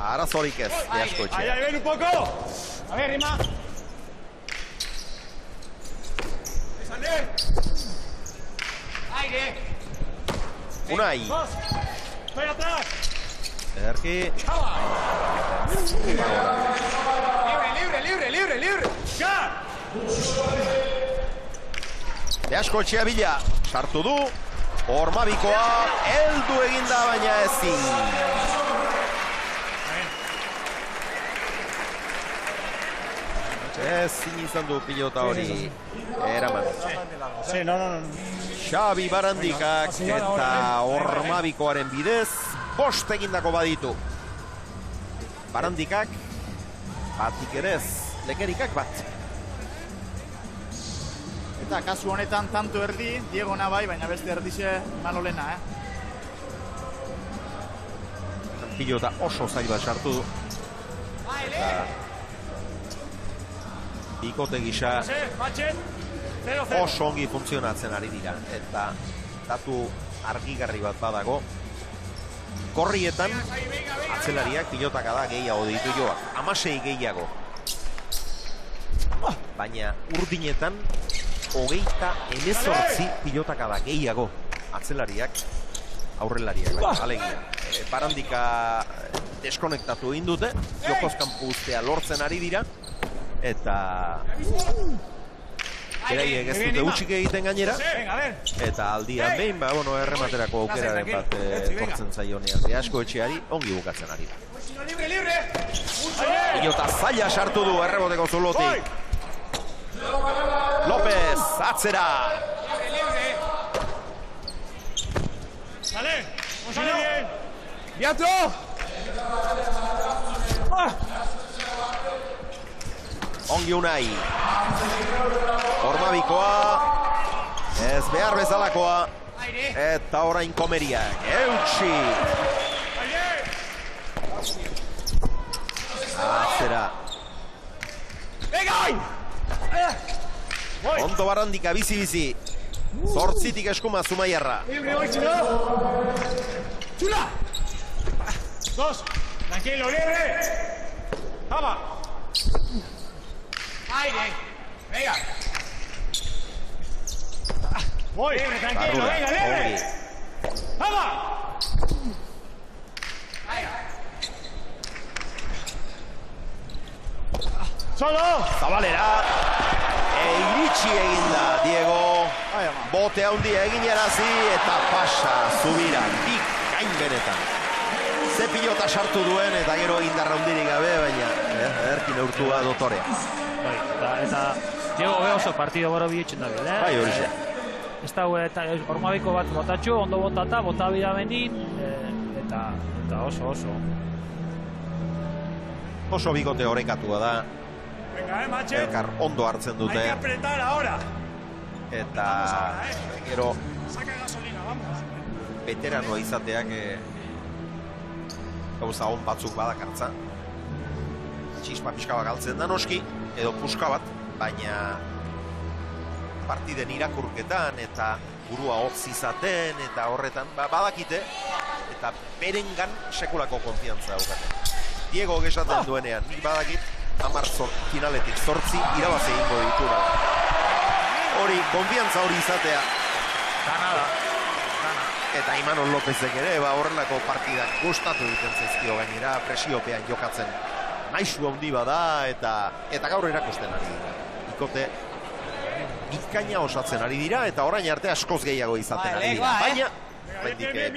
Arazorik ez, Deasko etxea. Ahí, ven un poco! A ver, Ima! Aire. Unai. Estoy atrás. Ederki. Libre. Ya. Deasko etxea bila. Sartu du. Ormabikoa. Heldu eginda baina ezin. Ezin izan du pilota hori eraman. No. Xabi Barandikak eta Ormabikoaren bidez bost egindako baditu. Barandikak batik ere ez, Lekerikak bat. Eta kasu honetan tanto erdi, Diego Nabai, baina beste erdize Manolena, Pilota oso zail bat sartu du. Eta bikote gisa oso ongi funtzionatzen ari dira. Eta datu argigarri bat badago. Gorrietan atzelariak pilotaka da gehiago ditu joak. 16 gehiago. Baina Urdinetan 28 pilotaka da gehiago atzelariak aurrelariak. Alegia. Barandika deskonektatu egin dute. Jokozkan puztea lortzen ari dira. Eta beraiek ez dute utxik egiten gainera. Eta aldian behin, errematerako aukeraren bat tortzen zaionean. Deasko etxeari ongi bukatzen ari da. Pilota zaila sartu du erreboteko zulotik. López, atzera. ¡Teatro! Ongi Unai. Ormabikoa. Ez behar bezalakoa. Eta orain Komeriak. Eutxi. Atzera. Ondo Barandika bizi-bizi. Zortzitik eskuma Zumaiarra. ¡Chula! Dos. Tranquilo, libre. Toma. Aire. Venga. Voy. Libre, tranquilo. Venga, libre. Toma. Zabalera. Iritsi eginda, Diego. Bote handia egin erazi eta pasa zubira. Bikain benetan. Ze pilota sartu duen eta gero indarra hundirik gabe, baina erkin eurtua dotorea. Eta Diego oso partido boro bihitzen da bil, Bai, hori. Ez da, ormabiko bat botatxo, ondo botata, bota bida benin, eta oso. Oso bikote horrekatua da. Elkar ondo hartzen dute. Eta gero veteranoa izateak gauza on batzuk badakartza. Txispa pixka bat galtzen da noski, edo puska bat, baina partiden irakurketan eta burua hotz izaten eta horretan badakite eta berengan sekulako konfiantza daukate. Diego gesaten duenean, nik badakit 10 finaletik 8 irabazi egingo ditura. Hori, konfiantza hori izatea. Dana. Eta Imanol Lopezek ere, horrelako partidak gustatu egiten zaizkio gainera, presiopean jokatzen. Naizu handi bada eta gaur erakusten ari dira. Ikote bikaina osatzen ari dira eta orain arte askoz gehiago izaten ari dira. Baina,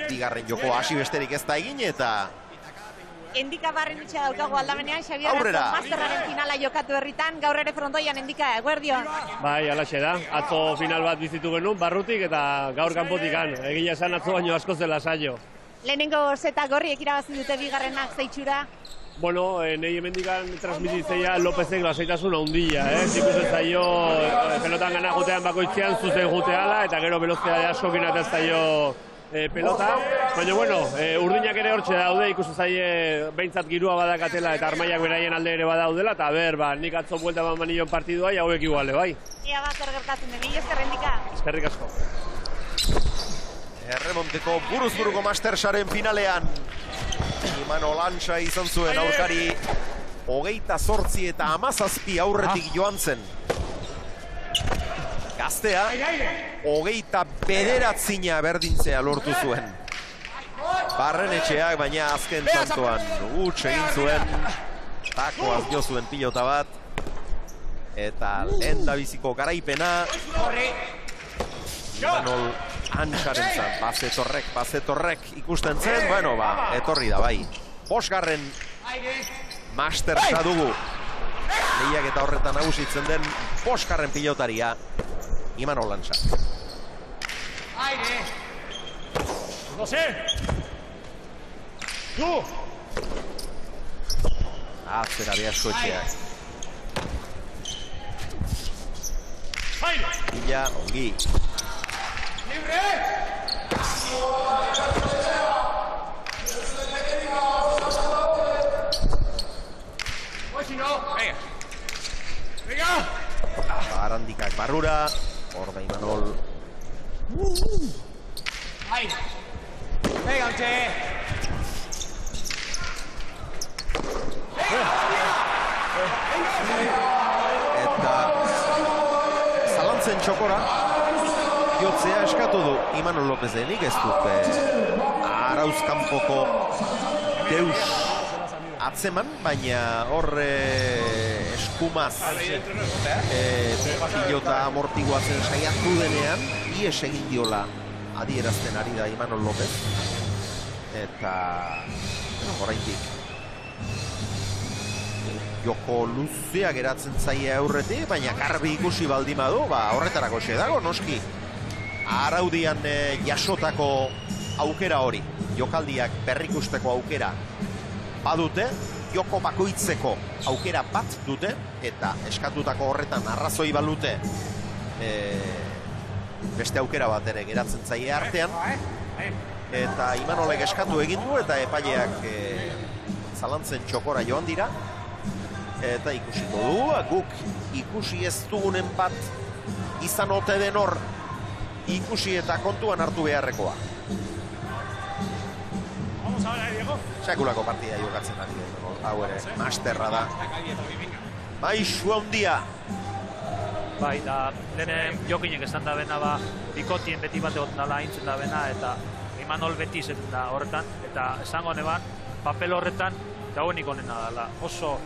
bigarren joko hasi besterik ez da egin eta Endika barren itxe daukagu aldamenean, Xabier Masterraren finala jokatu herritan, gaur ere frontoian Endika, eguerdion. Bai, alaxe da, atzo final bat bizitu genuen, barrutik eta gaur kanpotikan, egia esan atzo baino asko zela saio. Lehenengo zeta gorriek irabazi dute bigarrenak zeitxura. Bueno, nahi hemendikan transmititzeia Lopezek lasaitasun handia, ikusten zaio pelotan gana jutean bakoitzean zuzen juteala eta gero velozia askokin eta zaio pelota, baina bueno, urdinak ere hortxe daude, ikusten zaie behintzat girua badakatela eta armaiak beraien alde ere badaudela eta nik atzo buelta manilon partidua hauek iguale, bai. Ea bat gertatzen den, esker Endika. Eskerrik asko. Erremonteko buruz-buruko Mastersaren finalean Imanol Antxa izan zuen aurkari 28 eta 17 aurretik joan zen. Gaztea 29 berdintzea lortu zuen. Barrenetxeak baina azken tantoan huts egin zuen. Takoaz jo zuen pilota bat. Eta lehen da biziko garaipena Imanol Antxaren zan, bazetorrek ikusten zen, bueno, etorri da, bai. 5. Mastersa dugu. Lehiak eta horretan nagusitzen den 5. pilotaria, Imanol Antxa. Atzera Beaskoetxeak. Illa, ongi. Libre! Venga! Barandikak barrura, hor da Imanol. Venga, Antxe! Eta zalantzen txokora jotzea eskatu du Imanol Lopezenik, ez dute arauzkanpoko deus atzeman, baina horre eskumaz pilota amortiguatzen saiatu denean ies egin diola adierazten ari da Imanol Lopez eta oraindik joko luzea geratzen zaie aurretik, baina garbi ikusi baldin badu, horretarako xe dago, noski araudian jasotako aukera hori, jokaldiak berrikusteko aukera badute, joko bakoitzeko aukera bat dute, eta eskatutako horretan arrazoi balute beste aukera bat ere geratzen zaie artean, eta Imanolek eskatu egin du, eta epaileak zalantzen txokora joan dira, eta ikusiko du, guk ikusi ez dugunen bat izan ote den hor ikusi eta kontuan hartu beharrekoa. Sekulako partida jokatzen ari den, hau ere, masterra da. Maizu handia. Bai, da, lehen jokinek esan da bena, bikotien beti bat egoten dala aintzen da bena, eta Imanol beti izaten da horretan, eta esango neban, papel horretan, dagoenik onena dela. Oso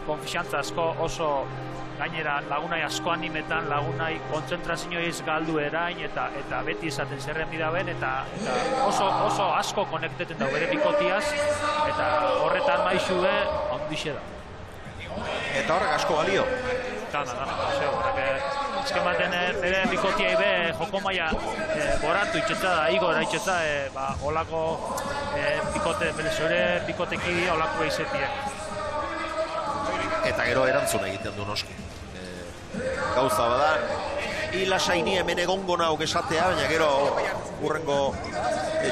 konfiantza asko, oso gainera lagunai asko animetan, lagunai kontzentrazioiz galdu erain, eta beti esaten zerren bidaben, eta oso asko konekteten da bere bikotiaz, eta horretan maizue ondixe da. Eta horrek asko balio? Dana, horrek ezken baten bere bikotiai be joko maia goratu itxetza da, igora itxetza, holako zure bikoteki holako eizetie. Eta gero erantzun egiten du noski. Gauza bada, hilasaini hemen egongo nauk esatea, baina gero urrengo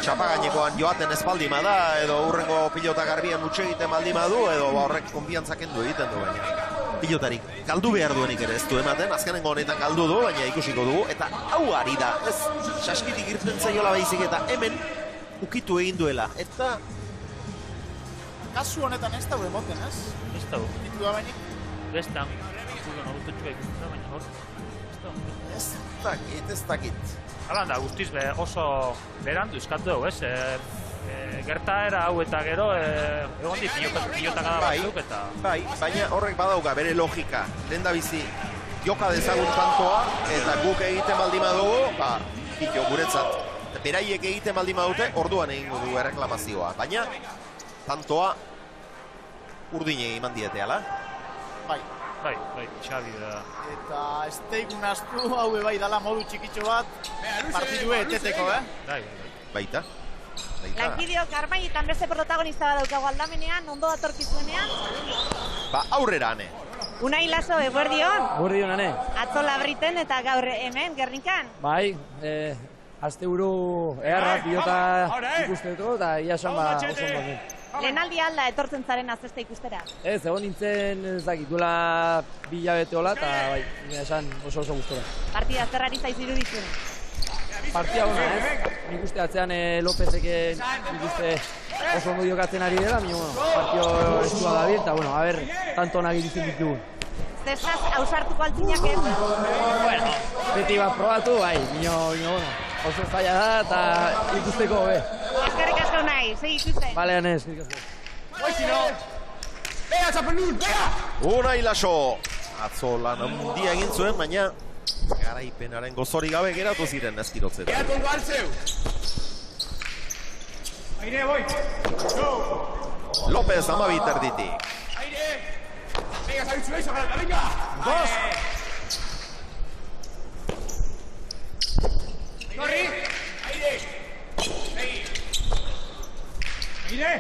txapagainekoan joaten espaldima da, edo urrengo pilota garbian utxe egiten baldima du, edo horrek konfiantzak kendu egiten du, baina pilotarik galdu behar duenik ere ez du ematen, azkenengo honetan galdu du, baina ikusiko dugu, eta hau ari da, ez saskitik irten zaiola baizik, eta hemen ukitu egin duela, eta kasu honetan ez dago emoten, ez? Ez dago. Ukitu da bainik? Bestan, nagututxua ikusten da, baina hor, ez dakit. Hala da, guztiz oso berandu eskatu dugu, ez? Gertaera hau eta gero, egon di pilotaka da batzuk eta... Bai, baina horrek badauka bere logika. Lehen da bizi, joka dezagun tantoa, eta guk egiten baldima dugu, pilo guretzat. Beraiek egiten baldima dute, orduan egingo du erreklamazioa. Baina, tantoa urdine eman diete, ala? Bai, Xabi da. Eta ez teigun astu hau bai dala modu txikitxo bat, partidue eteteko, Bai. Baita. Lankideok Armainetan beste protagonista bat daukagu aldamenean, ondo datorkizuenean. Aurrera, ane. Unai Laso, eguerdion. Eguerdion, ane. Atzo Labriten eta gaur hemen, Gernikan. Bai, asteburu eharra pilota ikustetu eta ia esan oso ondo. Lehenaldi alda etortzen zaren azeste ikustera? Ez, egon nintzen duela 2 hilabete hola eta bai, esan oso gustora. Partida zerrari zaiz iruditzen? Partida hona, ez? Nik uste atzean Lopezek nik uste oso ondo jokatzen ari dela, partio estua da eta, a ber, tanto onak iritzen ditugun. Zesaz, hausartuko altzinak ez? Bueno, beti bat probatu, bai, oso zaila da eta ikusteko hobe. Eskerrik asko nahi, segi ikusten. Bale, Anez, eskerrik asko. Oizino! Bega, txapelun, bega! Unai Laso! Atzo lan handia egin zuen, baina garaipenaren gozori gabe geratu ziren ezkirotzen. Geratu ondo altzeu! Aire, boi! López amabit erditik. Aire! Bega, zabitzu eizo, gara, venga! Dos! Gorri! Aire! Segi! Aire!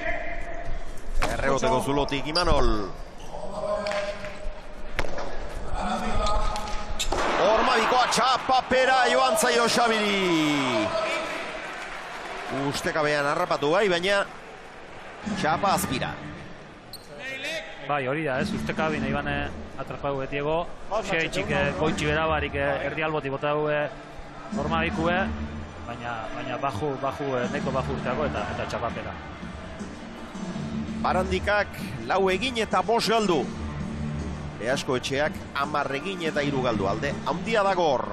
Erreboteko zulotik Imanol. Ormabikoa txapapera joan zaio Xabiri. Ustekabean harrapatu bai, baina txapa azpira. Bai, hori da, ez, ustekabin iban atrapau betiego. Xeitxik goitxi berabarik erdi alboti bota dugu Ormabikue, baina baju neko baju urteago eta txapapera. Barandikak lau egin eta 5 galdu. Beasko etxeak 10 egin eta 3 galdu. Alde handia dago hor.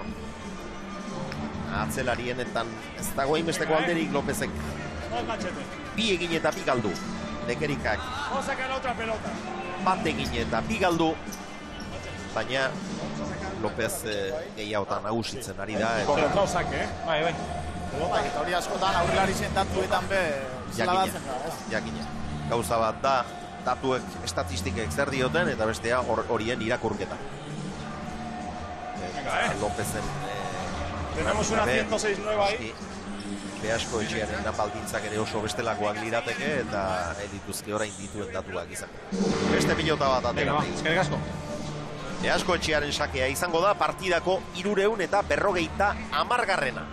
Atzelarienetan ez dago hainbesteko alderik Lopezek. 2 egin eta 2 galdu. Dekerikak 1 egin eta 2 galdu. Baina Lopez gehiagotan nagusitzen ari da. Bai. Eta hori askotan aurrelari zen datuetan be zelabatzen da, ez? Jakina. Gauza bat da, datuek estatistikek zer dioten, eta bestea horien irakurketa. Lopezen... Tenemos una 106 nueva ahí. Beasko etxearen baldintzak ere oso bestelakoak lirateke, eta dituzke orain dituen datuak izan. Beste pilota bat atera. Eskerrik asko. Beasko etxearen sakea izango da partidako 350 garrena.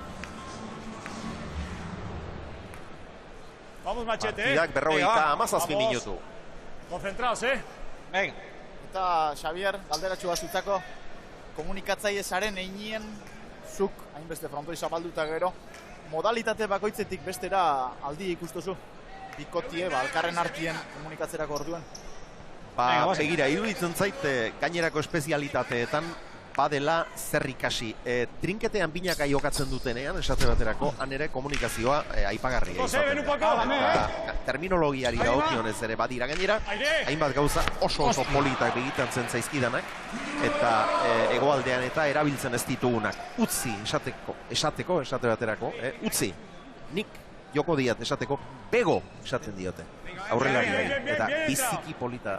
Vamos, Machete. Partidak 57 minutu. Concentraos, Venga. Eta Xavier, galderatxu bazutzako, komunikatzaile zaren einien zuk, hainbeste frontoi zabalduta gero, modalitate bakoitzetik bestera aldi ikustuzu? Bikotie, alkarren artien komunikatzerako orduen? Begira, iruditzen zait, gainerako espezialitateetan badela zer ikasi. Trinketean binaka jokatzen dutenean, esate baterako, han ere komunikazioa aipagarria izaten da. Terminologiari dagokionez ere badira gainera, hainbat gauza oso politak begitatzen zaizkidanak, eta hegoaldean eta erabiltzen ez ditugunak. Utzi, esate baterako, utzi, nik joko diat esateko, bego esaten diote. Aurrelariai, eta biziki polita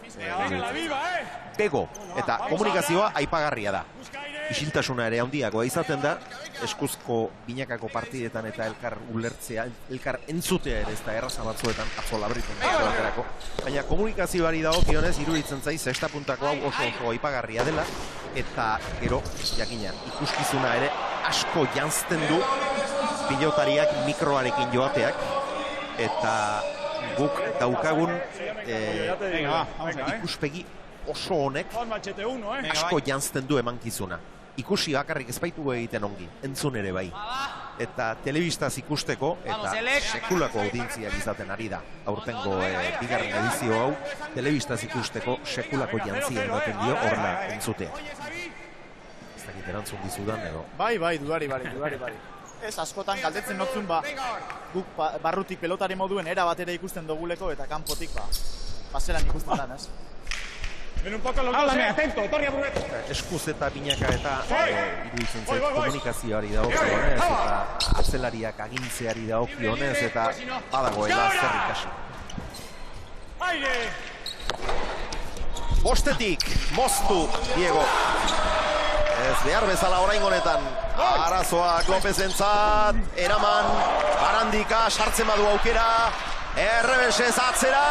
bego, eta komunikazioa aipagarria da. Isiltasuna ere handiagoa izaten da, eskuzko binakako partidetan eta elkar ulertzea, elkar entzutea ere ez da erraza batzuetan, atzo labritzen baterako. Baina komunikazioari dagokionez iruditzen zaiz, sexta puntako hau oso aipagarria dela, eta gero, jakina, ikuskizuna ere asko janzten du pilotariak mikroarekin joateak, eta guk daukagun ikuspegi oso honek asko janzten du emankizuna. Ikusi bakarrik ez baitu egiten ongi, entzun ere bai. Eta telebistaz ikusteko eta sekulako audientziak izaten ari da. Aurtengo bigarren edizio hau, telebistaz ikusteko sekulako jantzia ematen dio horrela entzutea. Ez dakit erantzun dizudan edo. Bai, dudari bari. Ez askotan galdetzen notzun guk barrutik pelotari moduen era batera ikusten duguleko eta kanpotik paseran ikusten dan, ez? Ven un poco los dos, atento, torri aburret. Eskuz eta binaka eta iruditzen zait komunikazioari dagokionez eta atzelariak agintzeari dagokionez eta badagoela zer ikasi. Bostetik, moztu, Diego. Ez behar bezala orain honetan. Arazoak Lopezentzat, eraman, Barandika, sartzen badu aukera, errebesez atzera,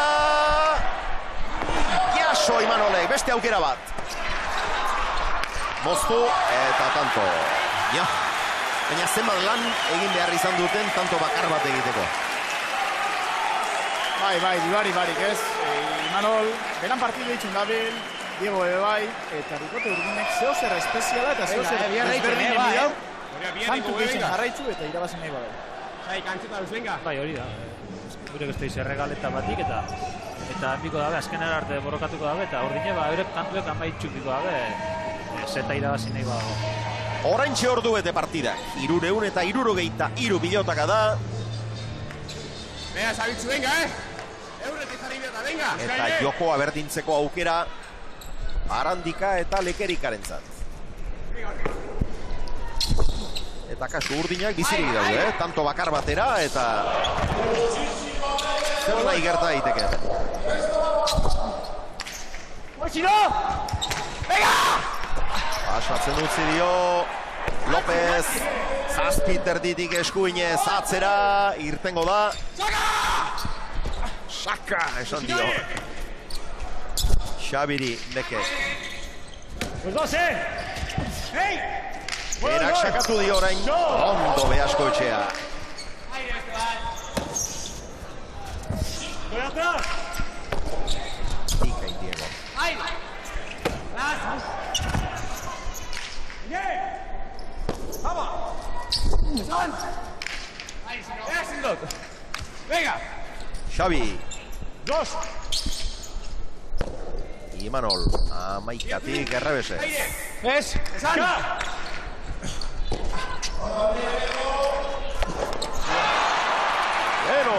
jaso Imanolek, beste aukera bat. Moztu eta tanto. Ja, baina zenbat lan egin behar izan duten tanto bakar bat egiteko. Bai, dudari barik ez. Imanol, beran partidu ditzen dabil, Diego bai, eta Bikote Urdinek zehozera espeziala eta zehozera ezberdinen bidau. Santu gehizien jarraitzu eta irabazen nahi badau. Bai, hori da. Gure guzti zerregaleta batik eta biko dabe, azkenera arte borrokatuko dabe, eta Urdine, eurek kantuek amaitxuk biko dabe, zeta irabazen nahi badau. Oraintxe ordu bete partidak, 300 eta 63 pilotaka da. Venga, Zabitzu, venga, Eurretik jarri beta, venga. Eta jokoa berdintzeko aukera, Barandika eta Lekerikarentzat. Eta kasu Urdinak bizirik daude, tanto bakar batera eta zer nahi gerta daiteke. Pasatzen utzi dio López, zazpiter ditik eskuinez atzera, irtengo da. Saka, esan dio. Xabiri, Leke. Berak sakatu dio orain, ondo Beasko etxea. Ika Diego. Venga. Xabi. Imanol, amaikatik errebese. Ez, esan. Bueno,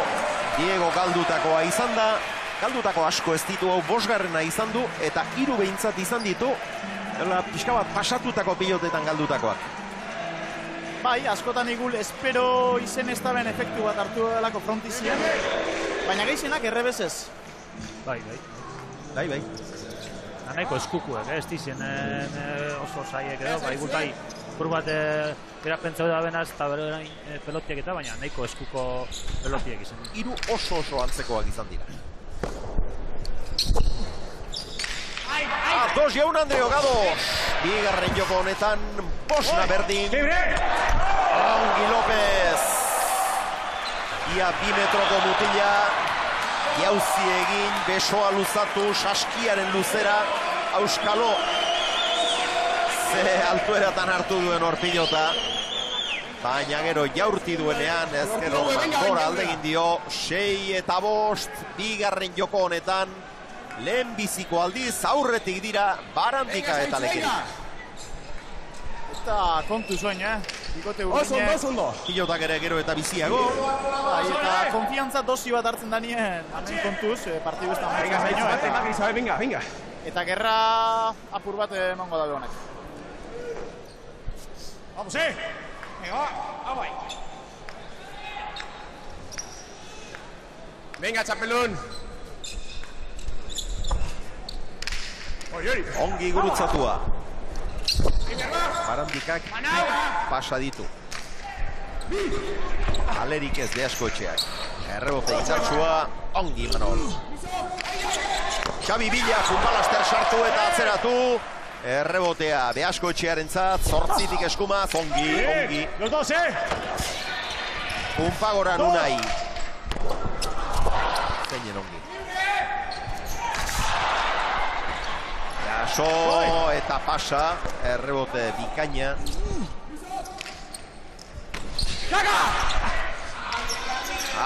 Diego galdutakoa izan da, galdutako asko ez ditu hau 5garrena izan du, eta 3 behintzat izan ditu, pixka bat pasatutako pilotetan galdutakoak. Bai, askotan igul espero izen ez daben efektu bat hartu delako frontizian, baina gehienak errebesez. Bai. Nahiko eskukuek, ez dizen oso zaiek edo, bai igul bai, buru bat berak pentsau da benaz eta berain pelotiek eta, baina nahiko eskuko pelotiek izan. 3 oso antzekoak izan dira. Dos jaun Andreo Gados, bigarren joko honetan, bosna berdin. Ongi López, ia 2 metroko mutila, jauzi egin, besoa luzatu, saskiaren luzera, auskalo. Ze altueratan hartu duen horpilota. Baina gero jaurti duenean, ezkerro gora aldegin dio, 6 eta 5, bigarren joko honetan, lehen biziko aldiz, aurretik dira, Barandika eta Lekerik. eta kontu zuen, Bikote urdinek. Pilotak ere gero eta biziago. Eta konfiantza dosi bat hartzen da nien, hemen kontuz, partidu ez da venga. Eta gerra apur bat emango dabe honek. Vamos, Venga, va, bai. Venga, txapelun. Ongi gurutzatua. Barandikak pasa ditu. Alerik ez Beaskoetxeak. Errebote indartsua, ongi Imanol. Xabi Villa, Pumpalaster sartu eta atzeratu. Errebotea Beaskoetxearentzat, 8tik eskumaz, ongi. Los dos, Pumpagoran Unai. Zeinen ongi. Jaso eta pasa, errebote bikaina.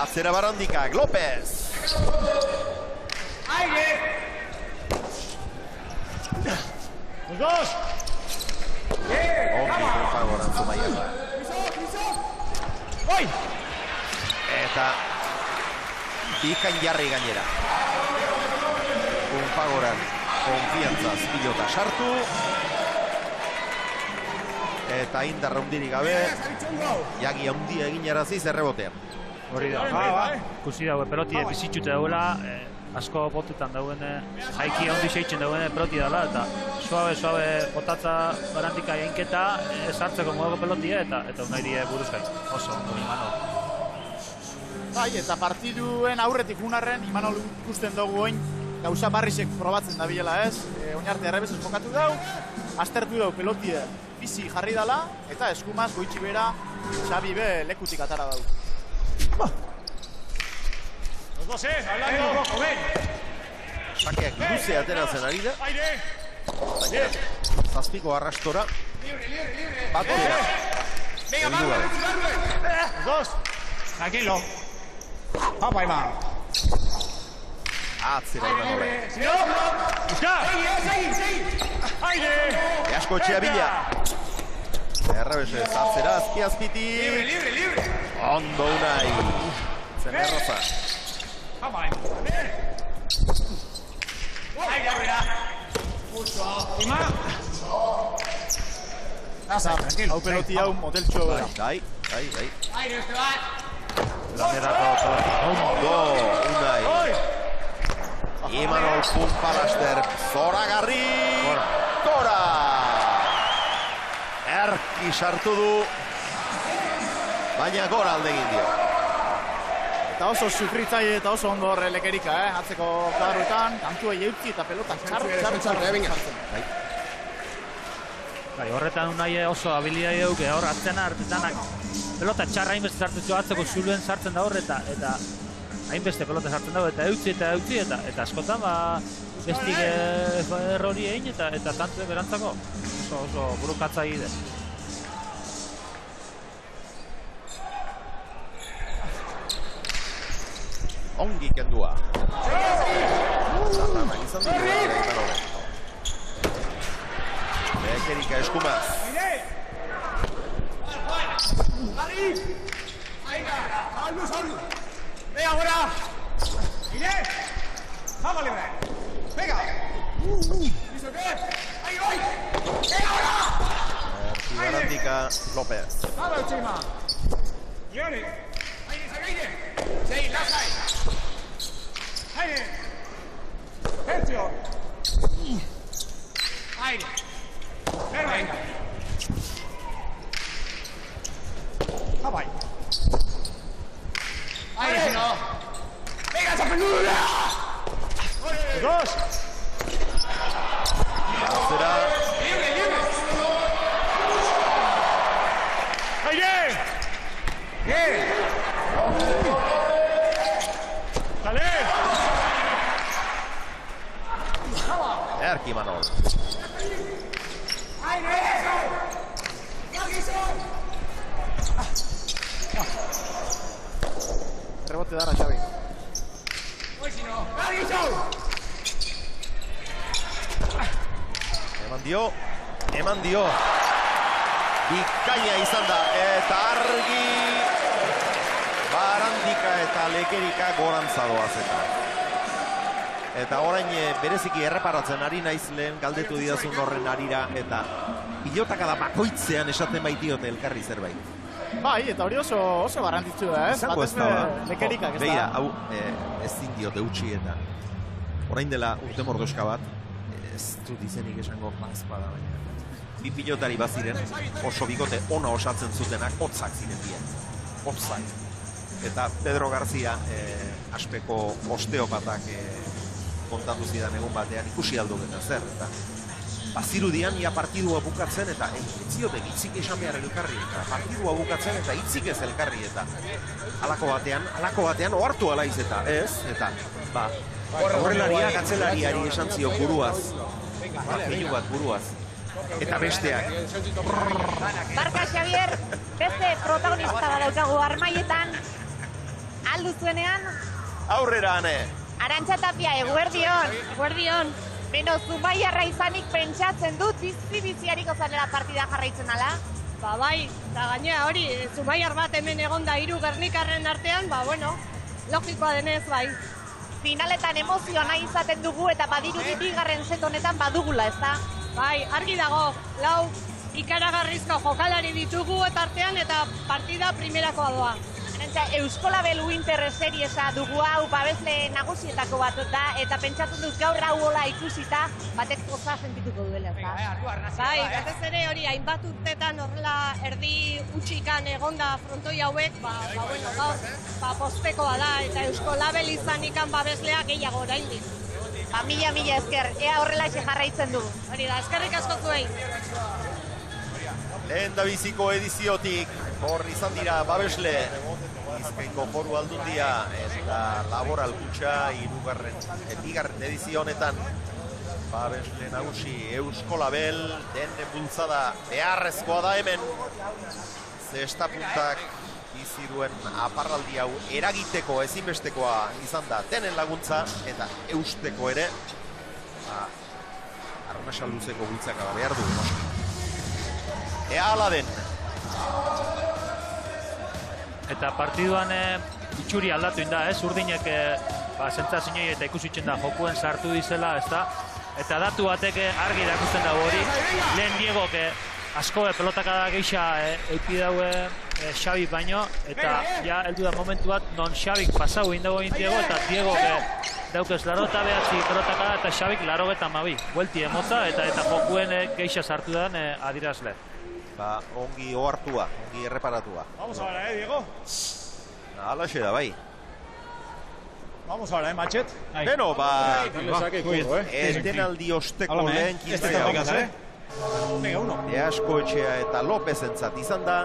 Atzera Barandikak, López. Los dos. Ongi Pumpagoran Zumaiak. Eta bikain jarri gainera. Pumpagoran konfiantzaz pilota sartu. Eta indar handirik gabe, jagi handia egin araziz errebotean. Hori da, ikusi dago, pelotie bizitzute dauela, asko botetan dauen, jaiki handi seitzen dauen peloti dela, eta suabe botatza Barandika jainketa, sartzeko modako pelotie, eta unai die buruzkai, oso, Imanol. Bai, eta partiduen aurretik unarren, Imanol ikusten dugu oin, gauza barrisek probatzen da bilela ez, oinarte errebezez jokatu dau, aztertu dau pelotie bizi jarri dala, eta eskumaz goitxi bera Xabi be lekutik atara dau. Los dos, hablando. Sakeak luze ateratzen ari da. Zazpiko arrastora. Batera. Los dos. Tranquilo. Papa, Iman. Atzera Imanol. Busca. Aire. Beaskoetxea Villa. Errebesez, atzera, azpiazpiti. Libre. Ondo Unai. Zen erroza. Papa, Aire, aurrera. Iman. Hau peloti hau moteltxo. Bai. Aire, beste bat. Lanerako ondo Unai. Imanol Pumpalaster zoragarri. Gora. Erki sartu du. Baina gora alde egin dio. Eta oso sufritzaile eta oso ondo horre lekerika, atzeko kadruetan, kantua eutzi eta pelota txarra. Bai, horretan Unai oso habilidade duke, hor atzena hartetanak pelota txarra hainbeste sartzen atzeko zuluen sartzen da horreta, eta hainbeste pelota sartzen dago, eta eutzi, eta askotan, bestik errori egin, eta tantu berantzako, oso burukatza egide. Ongi kendua. Zarranak izan dut. Bekerika eskumaz. Venga, ahora. Iré. Vamos, libre. Venga. ¿Listo qué? ¡Ahí voy! ¡Venga, ahora! Barandika, López. ¡Vamos, Chima! ¡Viene! ¡Aire! ¡Sí, las hay! ¡Aire! ¡Tercio! ¡Aire! ¡Venga! ¡Vamos! ¡Aire, si no! ¡Venga, esa peluda! Dos. Será. ¡Libre! ¡Aire! ¡Bien! ¡Dale! Erki Imanol. Rebote dara Xabi. Eman dio. Bikaina izan da, eta argi Barandika eta Lekerika gorantza doaz eta orain bereziki erreparatzen ari naiz lehen galdetu didazun horren arira eta pilotakada bakoitzean esaten baitiote elkarri zerbait. Bai, eta hori oso garrantzitsua da, ez? Izango ez da, Lekerikak ez da. Beira, hau ezin diote utzi eta orain dela urte mordoska bat, ez dut izenik esango mazpa da baina. Bi pilotari baziren, oso bikote ona osatzen zutenak, hotzak ziren dien. Hotzak. Eta Pedro García, aspeko osteopatak kontatu zidan egun batean, ikusi aldo gena zer. Eta bazirudian, ia partidua bukatzen, eta etziotek hitzik esan behar elkarri. Eta partidua bukatzen, eta hitzik ez elkarri. Eta halako batean, ohartu alaiz eta, ez? Eta, horrelariak atzelariari esan zio buruaz. Gehiu bat buruaz. Eta besteak. Barka, Xavier, beste protagonista bat daukagu armaietan. Aldu zuenean. Aurrera, ane. Arantxa Tapia, eguerdion. Eguerdion. Beno, Zumaiarra izanik pentsatzen dut bizi-biziariko zanera partida jarraitzen ala? Ba bai, eta gainea hori, Zumaiar bat hemen egonda 3 gernikarren artean, ba bueno, logikoa denez bai. Finaletan emozioa nahi izaten dugu eta badirudi bigarren set honetan badugula, ezta? Bai, argi dago, 4 ikaragarrizko jokalari ditugu eta artean eta partida primerakoa doa. Euskolabel Winter Seriesa dugu hau babesle nagusietako bat da eta pentsatzen dut gaur hau hola ikusita batek poza sentituko duela, ezta? Bai, batez ere hori hainbat urtetan horrela erdi utxikan egonda frontoi hauek, bueno, gaur pospekoa da eta Euskolabel izanikan babesleak gehiago oraindik. Mila esker, ea horrela jarraitzen du. Hori da, eskerrik asko zuei. Lehen da biziko ediziotik, hor izan dira babesle, Bizkaiko Foru Aldundia eta Laboral Kutxa bigarren edizio honetan babesle nagusi Euskolabel, den bultzada beharrezkoa da hemen, zestapuntak bizi duen aparraldi hau eragiteko ezinbestekoa izan da denen laguntza eta eusteko ere arnasa luzeko bultzaka behar du. Ea ala den. Eta partiduan itxuri aldatu inda, urdinek sentsazioei eta ikusitzen da jokuen sartu dizela, ezta? Eta datu batek argi erakusten dago hori. Lehen Diegok asko pelotakada geixa euki daue Xabi baino, eta ja heldu da momentu bat non Xabik pasau egin dago Diego, eta Diegok daukez 89 pelotakada eta Xabik 92. Buelti emota eta jokuen geixa sartu den adirazle. Ongi ohartua, ongi erreparatua. Vamos ahora, Diego. Alaxe da, bai. Vamos ahora, Machet. Beno, etenaldi osteko lehen kintzea. Venga, uno. Easko Etxea eta López entzat izan da.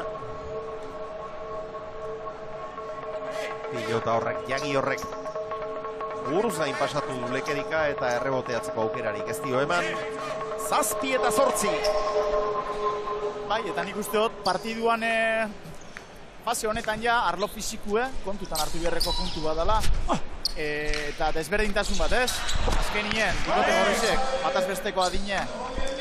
Pilota horrek, jagi horrek. Urzain pasatu du Lekerika eta erreboteatzeko aukerarik ez dio eman. 7 eta 8. Bai, eta nik uste dut partiduan fase honetan ja arlo fizikue kontutan hartu beharreko puntu bat dela. Eta desberdintasun bat, ez? Azkenien, bikote gorrizek, bataz besteko adine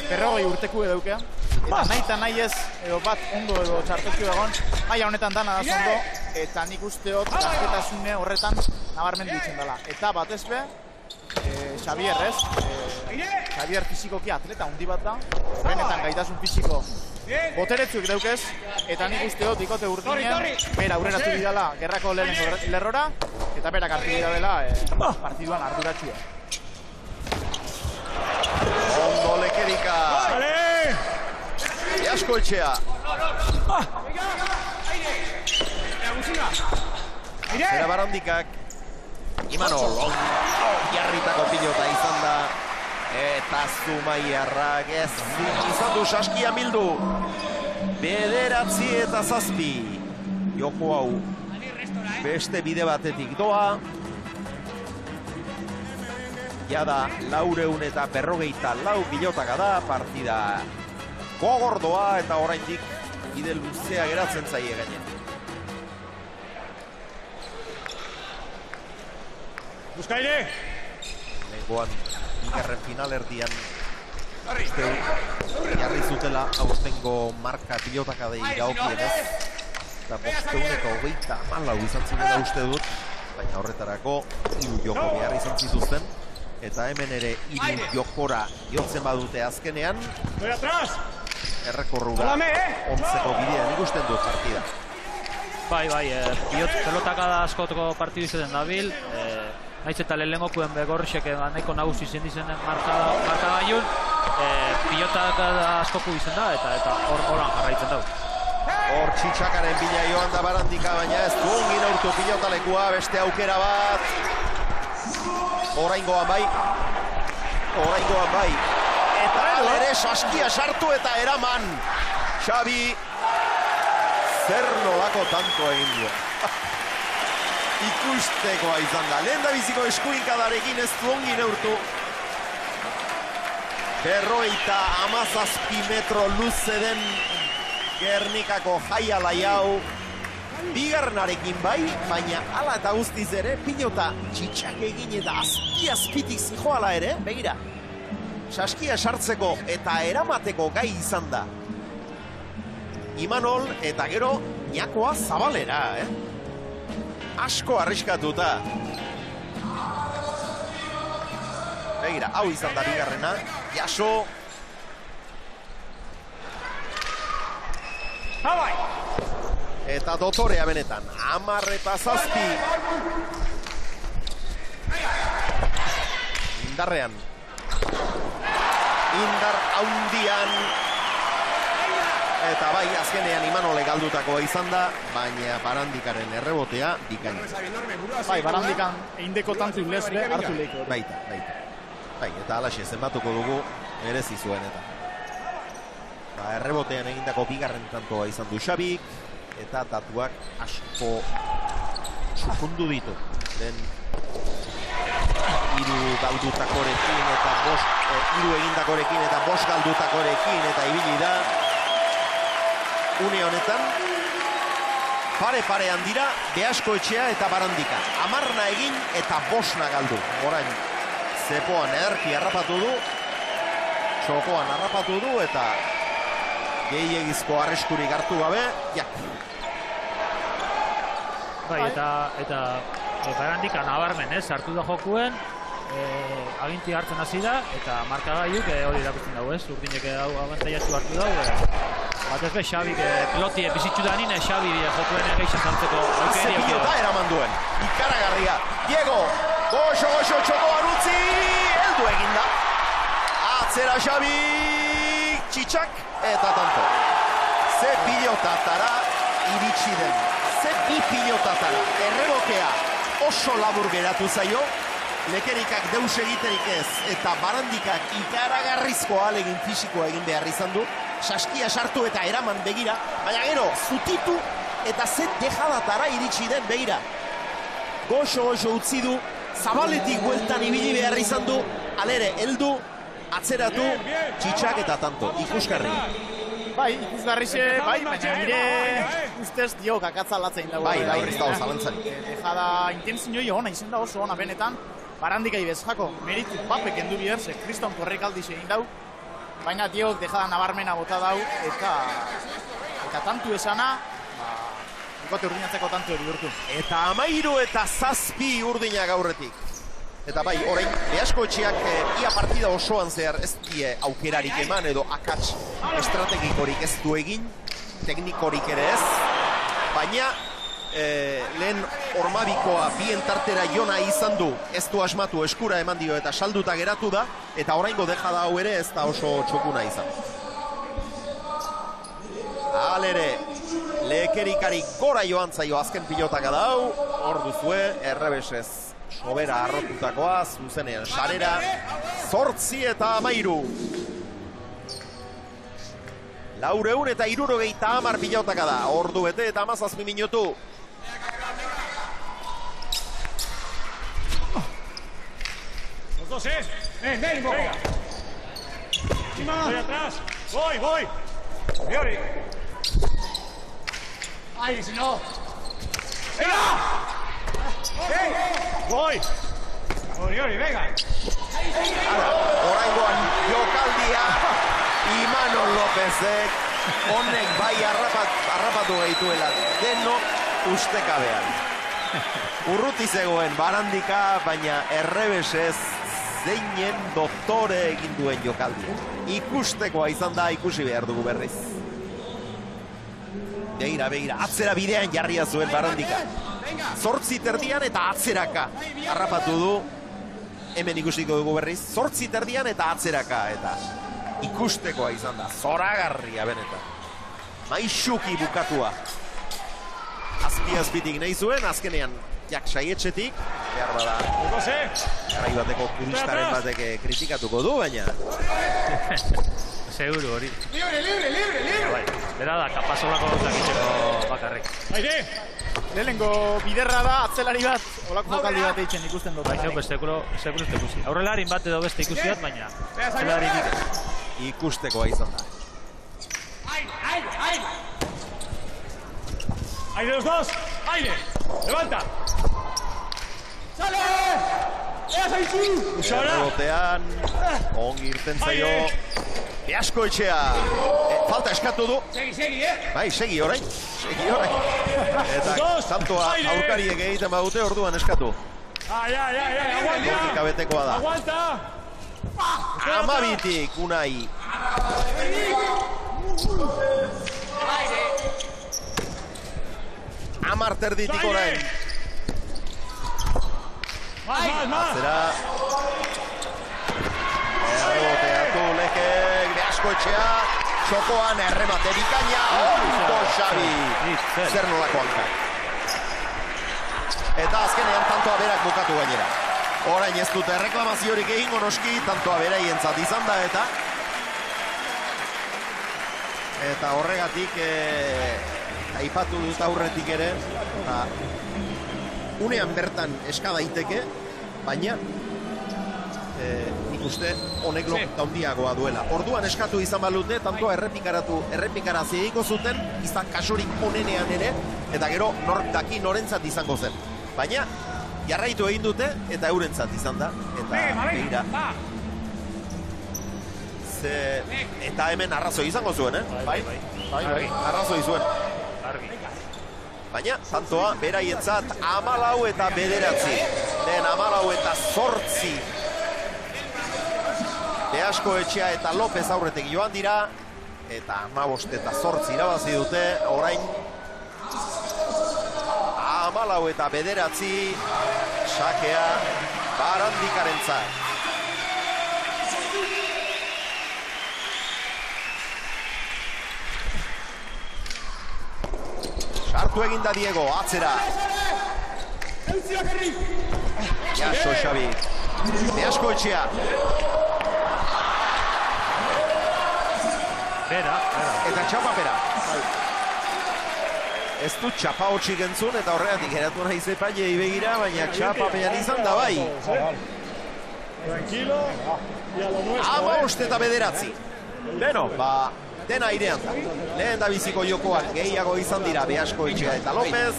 40 urteku edauke. Eta nahi eta nahi ez, edo bat ondo edo txartezio egon, maila honetan dana da zondo, eta nik uste dut gaztetasune horretan nabarmendu ditzen dela. Eta batez be, Xavier, ez? Xavier fizikoki atleta handi bat da, benetan gaitasun fiziko boteretzuek daukez, eta nik uste dut ikote urdinen, bera aurreratu bidala gerrako lehenengo lerrora, eta berak hartu bidala partiduan arduratxua. Ondo Lekerika! Easko Etxea! Zera Barandikak, Imanol, jarritako pilota izan da, eta Zumaiarrak ez izan du saskia mildu. 9 eta 7. Joko hau beste bide batetik doa. Jada 400 eta 54 pilotaka da partida gogordoa eta oraindik bide luzea geratzen zaie gainen. Buskaire! Lehengoan bigarren finalerdian jarri zutela aurtengo marka pilotakadei dagokienez. Eta 524 izan zirela uste dut, baina horretarako 3 joko behar izan zituzten. Eta hemen ere 3 jokora jotzen badute azkenean. Errekorru da, 11ko bidean ikusten dut partida. Bai, pelotakada askotoko partidu izaten dabil. Naiz eta lehenengokuen begorrisek nahiko nagusi izen dizenen markagailun. Pilotakada askoku izen da eta horan jarraitzen dau. Hor Txitxakaren bila joan da Barandika, baina ez du ongi neurtu pilotalekua, beste aukera bat. Oraingoan bai. Eta ere saskia sartu eta eraman. Xabi, zer nolako tanto egin du. Ikustekoa izan da. Lehen da biziko eskuinkadarekin ez du ongi neurtu. 57 metro luze den Gernikako jaialai hau. Bigarrenarekin bai, baina hala eta guztiz ere, pilota txitxak egin eta azpitik zijoala ere, begira. Saskia sartzeko eta eramateko gai izan da. Imanol eta gero Ñakoa Zabalera, Asko arriskatuta. Begira, hau izan da bigarrena. Jaso. Eta dotorea benetan. 10 eta 7. Indarrean. Indar haundian. Eta bai, azkenean Imanole galdutakoa izan da, baina Barandikaren errebotea bikaina. Bai, Barandikan eindeko tantu lesbe hartu lehiko. Baita. Bai, eta alaxe zenbatuko dugu merezi zuen eta. Errebotean egindako bigarren tantoa izan du Xabik, eta datuak asko sukundu ditu. Den 3 galdutakorekin eta 3 egindakorekin eta 5 galdutakorekin eta ibili da. Une honetan, pare-parean dira, Beasko Etxea eta Barandika. 10 egin eta 5 galdu. Orain, zepoan ederki harrapatu du, txokoan harrapatu du eta gehiegizko arriskurik hartu gabe, jak. Bai, eta Barandika nabarmen hartu da jokuen, aginti hartzen hasi da, eta markagailuk hori erakusten dago, urdinek abantaiatu hartu dago. Batez be, Xabi, piloti bizitzu da nine, Xabi jokuen egeixen zantzeko aukeri. Pilota eraman duen, ikaragarria. Diego, goxo txokoan utzi, heldu eginda. Atzera Xabi, txitxak eta tanto. Ze pilotatara iritsi den. Ze bi pilotatara. Errebokea oso labur geratu zaio. Lekerikak deus egiterik ez eta Barandikak ikaragarrizko ahalegin fisikoa egin behar izan du. Saskia sartu eta eraman begira, baina gero zutitu eta ze dejadatara iritsi den begira. Goxo utzi du, Zabaletik bueltan ibili behar izan du, alere heldu, atzeratu, txitxak eta tanto, ikusgarri. Bai, ikusgarrixe, baina nire ustez diok akatzalatzen dago. Bai, ez dago zalantzarik. Dejada intenzioi hona izen da oso hona benetan, Barandikai bezjako, meritu papek endu biderze, Kriston Korrekaldiz egin dau, baina diok dejada nabarmena bota dau, eta tantu esana, ikote urdinatzeko tantu hori urtu. Eta 13 eta 7 urdinak aurretik. Eta bai, orain, Beasko Etxeak ia partida osoan zehar ez die aukerarik eman edo akats estrategikorik ez du egin, teknikorik ere ez, baina lehen Ormabikoa bien tartera jona izan du, ez du asmatu eskura eman dio eta salduta geratu da, eta oraingo dejada hau ere ez da oso txokuna izan. Halere, Lekerikari gora joan zaio azken pilotaka da hau, hor duzue, errebesez sobera arrotutakoa, zuzenean sarera, 8 eta 13. 470 pilotaka da, ordu bete eta 17 minutu. Los dos, ven, venga. Voy atrás, voy. Fiori. Ay, si no. ¡Venga! Voy. Fiori, venga. Oraingoan jokaldia Lopezek honek bai harrapatu gaituela deno ustekabean. Urruti zegoen Barandika, baina errebesez zeinen doktore egin duen jokaldia. Ikustekoa izan da, ikusi behar dugu berriz. Begira, atzera bidean jarria zuen Barandika. 8 terdian eta atzeraka harrapatu du. Hemen ikusiko dugu berriz. 8 terdian eta atzeraka. Eta ikustekoa izan da. Zoragarria benetan. Maixuki bukatua. Azpitik nahi zuen, azkenean jak saietxetik. Behar bada. Garai bateko turistaren batek kritikatuko du, baina. Seguru hori. Libre! Bera da, kapazolako dakitzeko bakarrik. Lehenengo biderra da, atzelari bat, olako jokaldi bat eitzen ikusten dut. Baina, sekuro ez ikusi. Aurrelarin bat edo beste ikusiat, baina atzelari nik. Ikustekoa izan da. Aire los dos, aire, levanta. Sale! Ea zaitzu! Errotean, ongi irten zaio. Beasko etxea. Falta eskatu du. Segi, Bai, segi orain. Eta tantoa aurkariek egiten badute orduan eskatu. Aguanta. Logika betekoa da. Aguanta. Amabitik, Unai. Amar terditik orain. Zera. Erreboteatu leke. Beasko etxea. Txokoan erremate bikaina. Ondo Xabi. Zer nolako hankak. Eta azkenean tantoa berak bukatu gainera. Orain ez dute reklamaziorik egingo noski, tantoa beraientzat izan da eta horregatik aipatu dut aurretik ere, unean bertan eska daiteke, baina ikuste honek logika handiagoa duela. Orduan eskatu izan balute, tantoa errepikara zigiko zuten, izan kasurik onenean ere, eta gero daki norentzat izango zen. Baina, jarraitu egin dute, eta eurentzat izan da, eta begira. Eta hemen arrazoi izango zuen, Bai, arrazoi zuen. Baina, tantoa, beraientzat 14 eta 9. Den 14 eta 8. Beasko etxea eta Lopez aurretek joan dira, eta 15 eta 8 irabazi dute, orain 14 eta 9, sakea Barandikarentzat. Sartu egin da Diego, atzera. Jaso Xabi. Beasko etxea. Eta txapa pera. Ez du txapa hotxik entzun eta horregatik geratu nahi zepailei begira, baina txapa pean izan da bai. Tranquilo. 15 eta 9. Beno, dena airean da. Lehen da biziko jokoan gehiago izan dira Beasko etxea eta Lopez.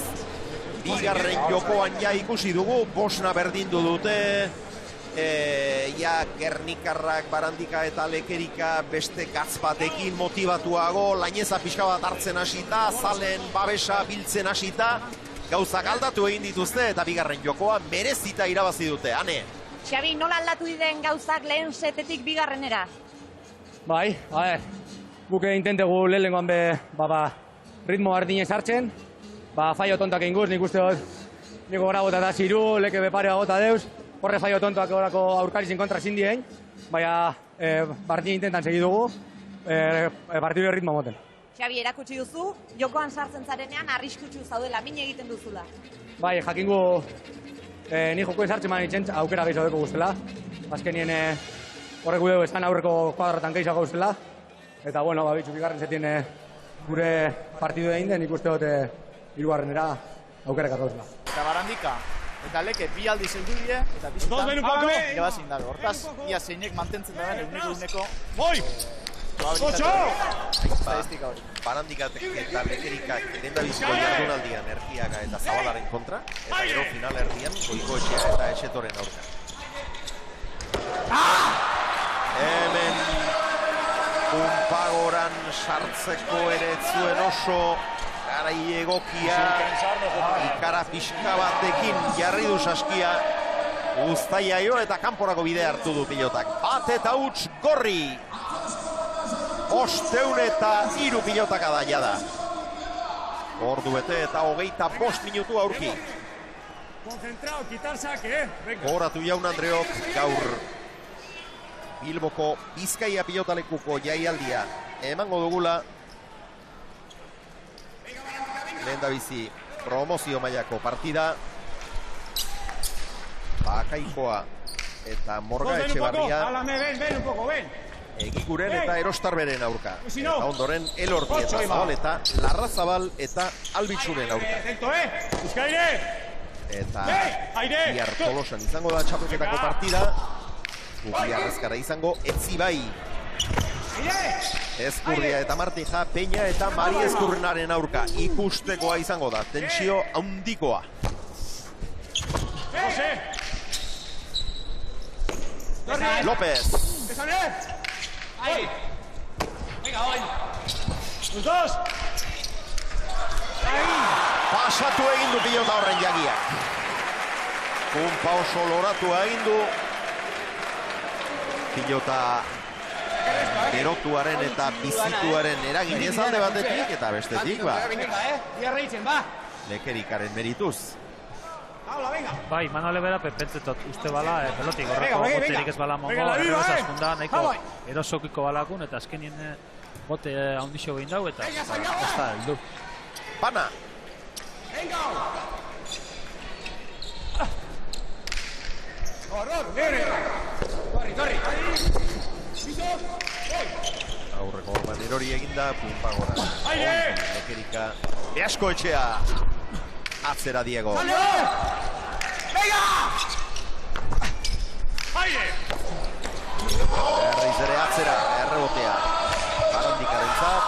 Bigarren jokoan ja ikusi dugu, bosna berdindu dute. Gernikarrak, Barandika eta Lekerika beste gatz batekin motibatuago, laineza pixka bat hartzen hasita, zalen babesa biltzen hasita, gauzak aldatu egin dituzte eta bigarren jokoa merezita irabazi dute, Ane. Xabi, nola aldatu diren gauzak lehen setetik bigarrenera? Bai, buke intentegu lehenengoan ritmo bardinez hartzen, faio tontak egin nik uste dut, niko gara gota da ziru, leke beparea gota deuz, horre faio tontoak horako aurkarizin kontra zindien, baina partidin intentan segidugu, partidu ritmo moten. Xabi, erakutsi duzu, jokoan sartzen zarenean arriskutsu zaudela, min egiten duzula. Bai, jakingu ni jokoen sartzen man itzen aukera gehiago deko guztela. Azkenien horrek gudeu esan aurreko kuadratan gehiago guztela. Eta, bueno, bitxu bigarren zetien gure partidu egin den ikuste dute hirugarrenera aukerak arrauzela. Eta Barandika eta Leke bi aldiz heldu die, eta bizitan irabazin dago. Hortaz, ia zeinek mantentzen daren eguneko estadistika hori. Barandikak eta Lekerikak lehendabiziko jardunaldian Erkiaga eta Zabalaren kontra, eta gero final erdian Goiko etxea eta Esetoren aurka. Hemen Punpagoran sartzeko ere zuen oso garai egokia, ikara pixka batekin jarri du saskia, Uztaia jo eta kanporako bidea hartu du pilotak. Bat eta huts gorri. 503 pilotaka da jada. Ordu bete eta 25 minutu aurki. Concentrado, quitar saque, venga. Horatu jaun Andreok gaur Bilboko Bizkaia pilotalekuko jaialdia emango dugula. Lehendabizi promozio mailako partida. Bakaikoa eta Morga Etxebarria Egiguren eta Erostarberen aurka. Eta ondoren Elorti eta Zabaleta, Larrazabal eta Albitzuren aurka. Eta bihar Tolosan izango da txapelketako partida. Bihar azkara izango Etzibai, Ezkurria eta Martija, Peña eta Mari Ezkurrenaren aurka. Ikustekoa izango da, tentsio handikoa. López. Ahí. Venga, hoy. Los dos. Pasatu egin du pilota horren jagiak. Punpa oso loratu egin du. Pilota berotuaren eta bizituaren eragin alde batetik eta bestetik, Lekerikaren merituz. Bai, Manole bera pentsetot uste bala pelotik horreko boterik ez bala mongo, errebesazkunda nahiko erosokiko balakun eta azkenien bote handixo behin dau eta ez da heldu. Pana! Aurreko bat erori eginda, Punpa gora. Lekerika, Beasko etxea. Atzera Diego. Berriz ere atzera, errebotea. Barandikaren zat.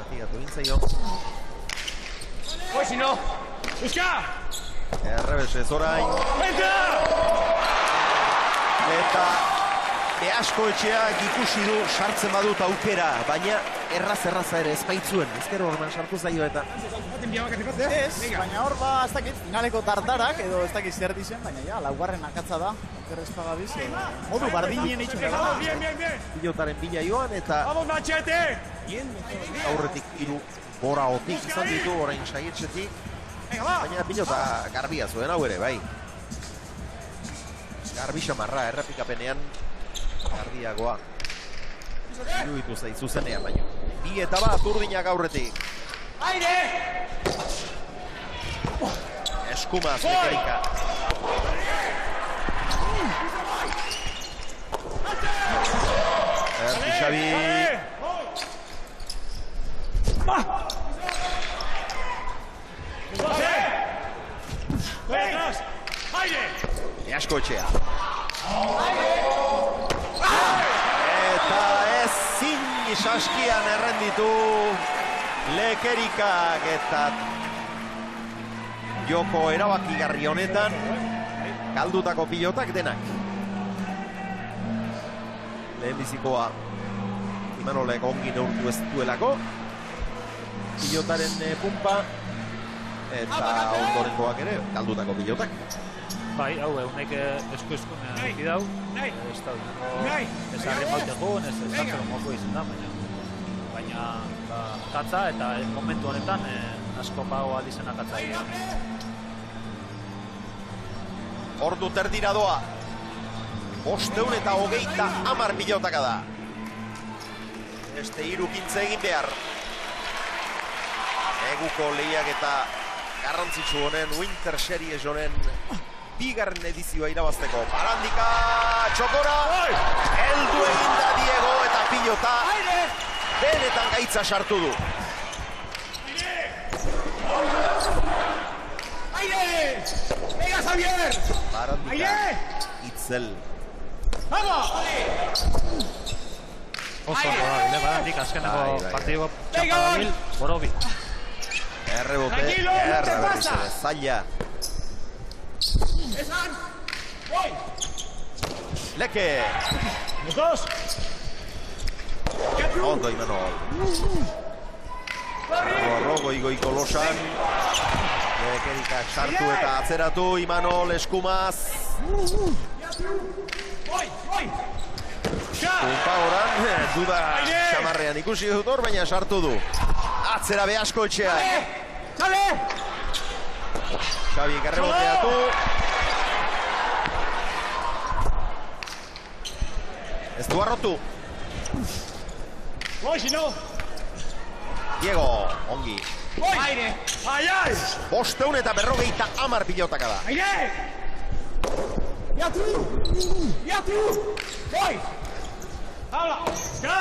Katigatu gintzaio. Errebesez orain. Eta Beasko etxeak ikusi du sartzen badut aukera, baina erraz ere ezpaitzuen, ezker horman sartu zaio eta. Ez, baina hor ez dakit, finaleko tartarak edo ez dakit zer dizen, baina ja, laugarren akatza da, okerrez pagabiz, modu bardinien itxun da. Pilotaren bila joan eta aurretik hiru bora otik izan ditu orain saietxetik, baina pilota garbia zuen hau ere, bai. Garbi xamarra, errepikapenean garbiagoa. Iruditu zait zuzenean baino. 2 eta bat urdinak aurretik. Eskumaz, Lekerika. Erdi Xabi. Beasko etxea. Eta ezin saskian errenditu Lekerikak eta joko erabakigarri honetan galdutako pilotak denak. Lehenbizikoa Imanolek ongi neurtu ez duelako pilotaren Punpa eta ondorengoak ere galdutako pilotak. Bai, hau egunek esku-eskun eki dau. Ez da, ez harri mautegun, ez zartzen moko izan da, baina katza eta momentu honetan asko pago aldizena katza egia. Ordu terdira doa. 530 pilotaka da. Beste 3 kintze egin behar. Eguko lehiak eta garrantzitsu honen, Winter Series honen bigarren edizioa irabazteko. Barandika txokora! Heldu eginda Diego eta pilota benetan gaitza sartu du. Barandika itzel. Oso borobil, Barandik azkeneko partidiko txapabil, borobil. Errebote, berriz ere, zaila. Leke! Los dos! Ondo Imanol. Arro goiko losan. Lekerikak sartu eta atzeratu Imanol eskumaz. Punta oran, duda xamarrean ikusi dut hor, baina sartu du. Atzera Beaskoetxeak. Xabi erreboteatu. Ez du arrotu. Diego, ongi. Aire! Aiai! Bosteun eta 50 pilotaka da. Aire! Iatu! Boi! Habla! Ska!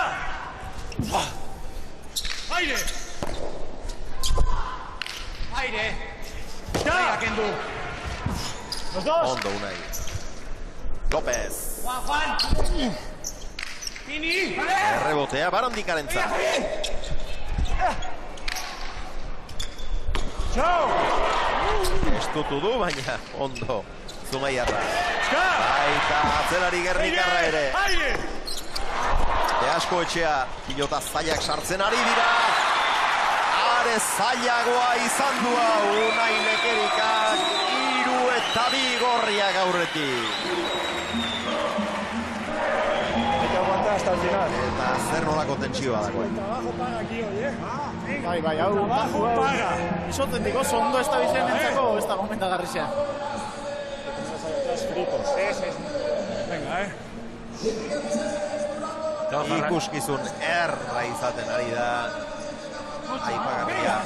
Aire! Aire! Ska! Kendu! Los dos! Ondo Unai. López. Juan! Pini! Errebotea Barandikarentzat. Estutu du, baina ondo. Zumaiarra. Baita atzelari Gernikarra ere. Beaskoetxea pilota zailak sartzen ari dira. Are zailagoa izan du Unai Lekerikak 3 gorriak aurretik. Hasta el final. Eta zer nolako tentsioa dagoen. Bai, hau izotzen diko, ondo ez da bizen entzako, ez da komentagarri zean. Venga, Ikuskizun erra izaten ari da. Aipagarria.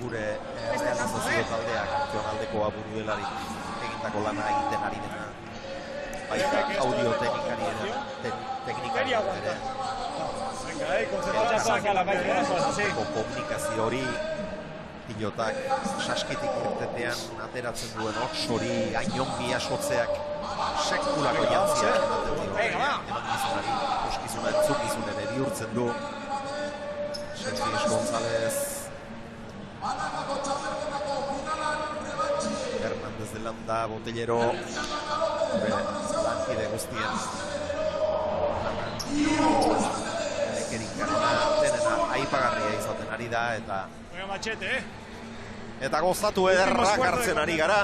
Gure realizazio taldeak akzionaldeko aburuelari egindako lana egiten ari dena. Baita audio teknikari ere. Komunikazio hori pilotak saskitik irtetean ateratzen duen hori ainongi asotzeak sekulako jantziak ematen dio emankizunari, ikuskizuna entzukizun ere bihurtzen du. Sergio González, Hernández de Landa, Botellero, lankide guztien Lekerikarena denena aipagarria izaten ari da eta gozatu ederrak hartzen ari gara.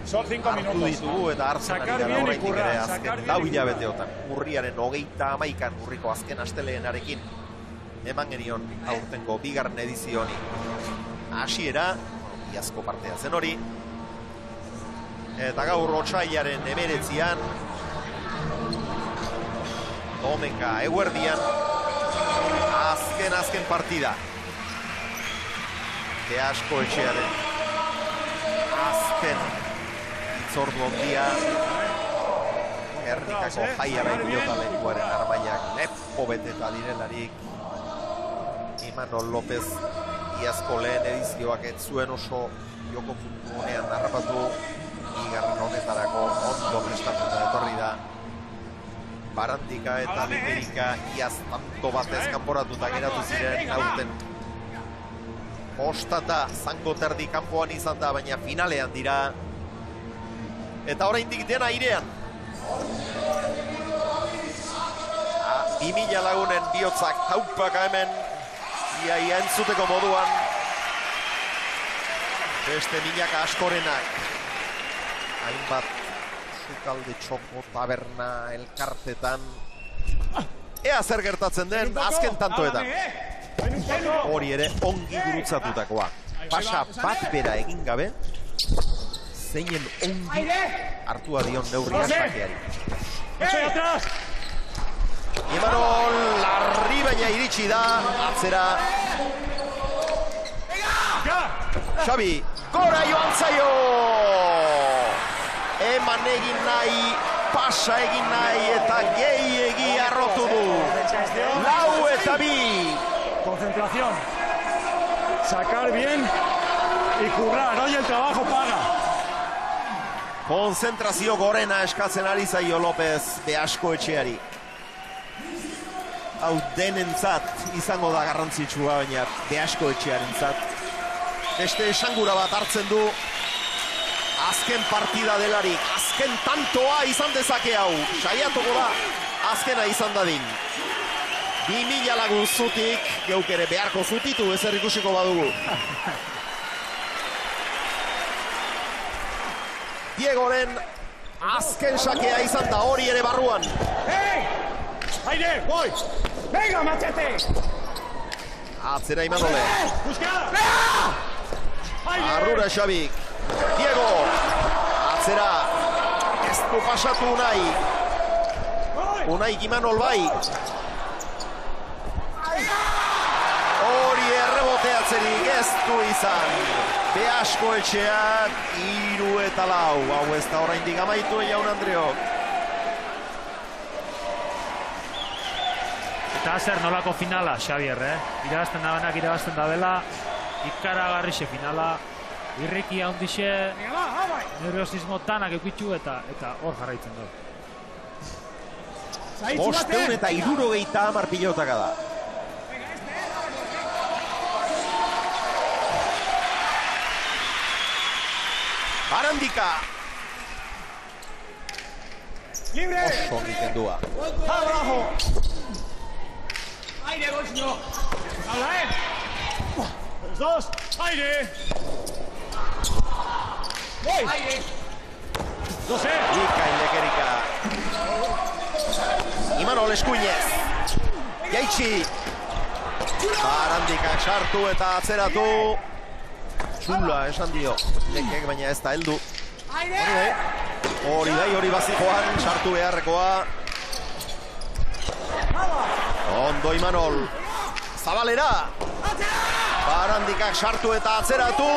Hartu ditugu eta hartzen ari gara horreitik ere azken 4 hilabeteotan. Urriaren 31an urriko azken asteleenarekin eman genion aurtengo 2. edizio honi. Hasiera, iazko partea zen hori. Eta gaur otsailaren 19an Domeka eguerdian azken partida. Beaskoetxearen azken itzordu ondia. Gernikako jaiara pilotalekoaren armaiak lepo beteta direlarik. Imanol López iazko lehen edizioak ez zuen oso joko puntu honean harrapatu. Bigarren honetarako ondo prestatuta etorri da. Barandika eta Lekerika iaz tanto batez kanporatuta geratu ziren aurten. Ostata zango terdi kanpoan izan da, baina finalean dira. Eta oraindik dena airean. 2000 lagunen bihotzak taupaka hemen. Ia entzuteko moduan. Beste milaka askorenak. Hainbat sukalde txoko taberna elkartetan. Ea zer gertatzen den azken tantoetan. Hori ere ongi gurutzatutakoa. Pasa bat bera egin gabe, zeinen ongi hartua dion neurria sakeari. Imanol larri baina iritsi da, atzera. Xabi, gora joan zaio! Eman egin nahi, pasa egin nahi eta gehiegi arrotu du. 4-2. Concentración. Sacar bien y currar. Hoy el trabajo paga. Konzentrazio gorena eskatzen ari zaio López Beaskoetxeari. Hau denentzat izango da garrantzitsua, baina Beaskoetxearentzat beste esangura bat hartzen du. Azken partida delarik, azken azken tantoa izan dezake hau. Saiatuko da, azkena izan dadin. 2000 lagun zutik, geuk ere beharko zutitu, ezer ikusiko badugu. Diegoren azken sakea izan da, hori ere barruan. Hey! Aire, boi! Venga, machete! Atzera Imanole. Busca! Arrura Xabik. Diego. Atzera. Ez du pasatu Unai. Unai Imanol bai. Hori erreboteatzerik ez du izan. Beasko etxeak 3-4. Hau ez da oraindik amaitu Jaun Andreok. Eta zer nolako finala, Xavier, irabazten da benak irabazten da bela, ikaragarrixe finala, irriki handixe, nerviosismo tanak eukitxu eta hor jarraitzen du. 570 pilotaka da. Barandika. Libre. Oso egiten dua. Abajo. Aire, Goxino. Habla, Los dos. Aire. Voy. Aire. No sé. Ikain Lekerika. Imanol Eskuinez. Jaitsi. Barandikak sartu eta atzeratu. Txula esan dio. Lekek baina ez da heldu. Hori bazikoan, sartu beharrekoa. Ondo Imanol. Zabalera. Barandikak sartu eta atzeratu.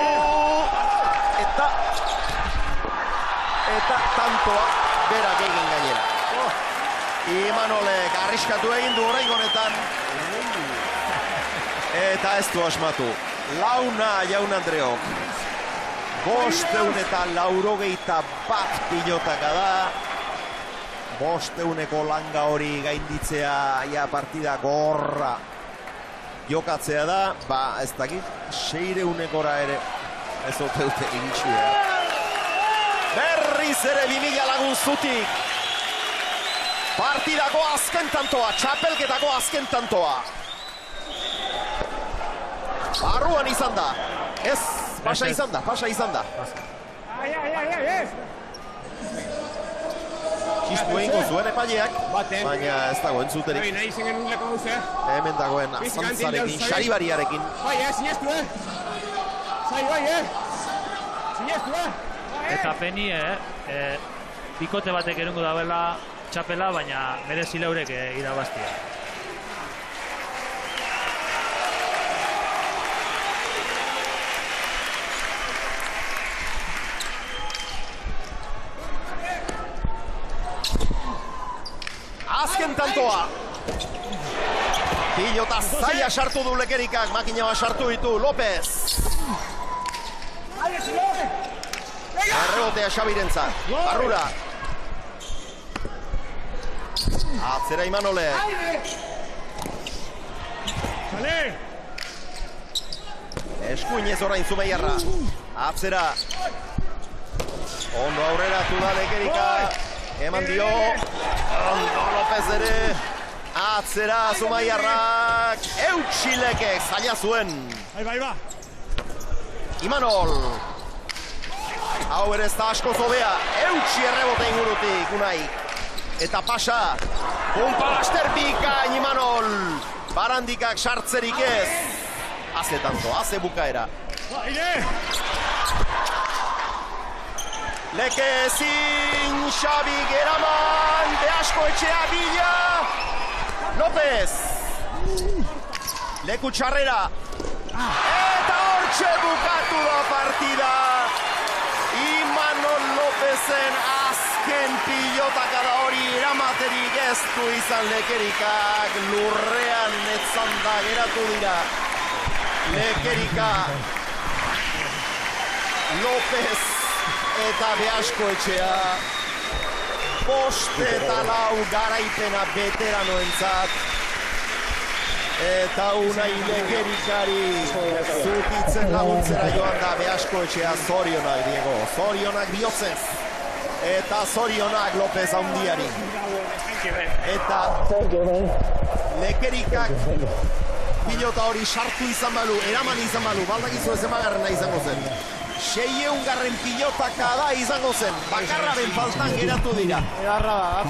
Eta tantoa berak egin gainera. Imanolek arriskatu egin du orain honetan. Eta ez du asmatu. Launa Jaun Andreok. 581 pilotaka da. 500ko langa hori gainditzea, ja partida gorra jokatzea da, ez dakit, 600kora ere ez ote dute iritsi. Berriz ere 2000 lagun zutik. Partidako azken tantoa, txapelketako azken tantoa. Barruan izan da. Ez, pasa izan da. Txistu egingo zuen epaileak, baina ez dago entzuterik. Hemen dagoen azantzarekin, Saribariarekin. Sinestu, Sinestu, Eta Peni, bikote batek erungo dabela txapela, baina merezi leurek irabaztia. Azken tantoa. Pilota zaila sartu du Lekerikak, makina bat sartu ditu López. Errebotea Xabirentzat, barrura. Atzera Imanole. Eskuinez orain Zumeiarra. Atzera. Ondo aurreratu da Lekerika. Eman dio. Ondo López ere. Atzera Zumaiarrak. Eutxilekek zaila zuen. Imanol. Hau ere ez da asko zobea. Eutxi errebote ingurutik Unai. Eta pasa. Punta laster bikain Imanol. Barandikak sartzerik ez. Haze tanto, haze bukaera. Leke ezin, Xabik eraman, Beasko etxea bila. López. Leku txarrera. Eta hortxe bukatu da partida. Imanol Lópezen azken pilotaka da hori eramaterik ez du izan Lekerikak. Lurrean etzanda geratu dira. Lekerika, López eta Beasko etxea. 5-4 garaipena veteranoentzat. Eta Unai Lekerikari zutitzen laguntzera joan da Beasko etxea. Zorionak, Diego, zorionak bihotzez. Eta zorionak Lopez handiari. Eta Lekerikak pilota hori sartu izan balu, eraman izan balu, baldakizu ez emagarrena izango zen. 600 pilotaka da izango zen, bakarraren faltan geratu dira. Egarra da,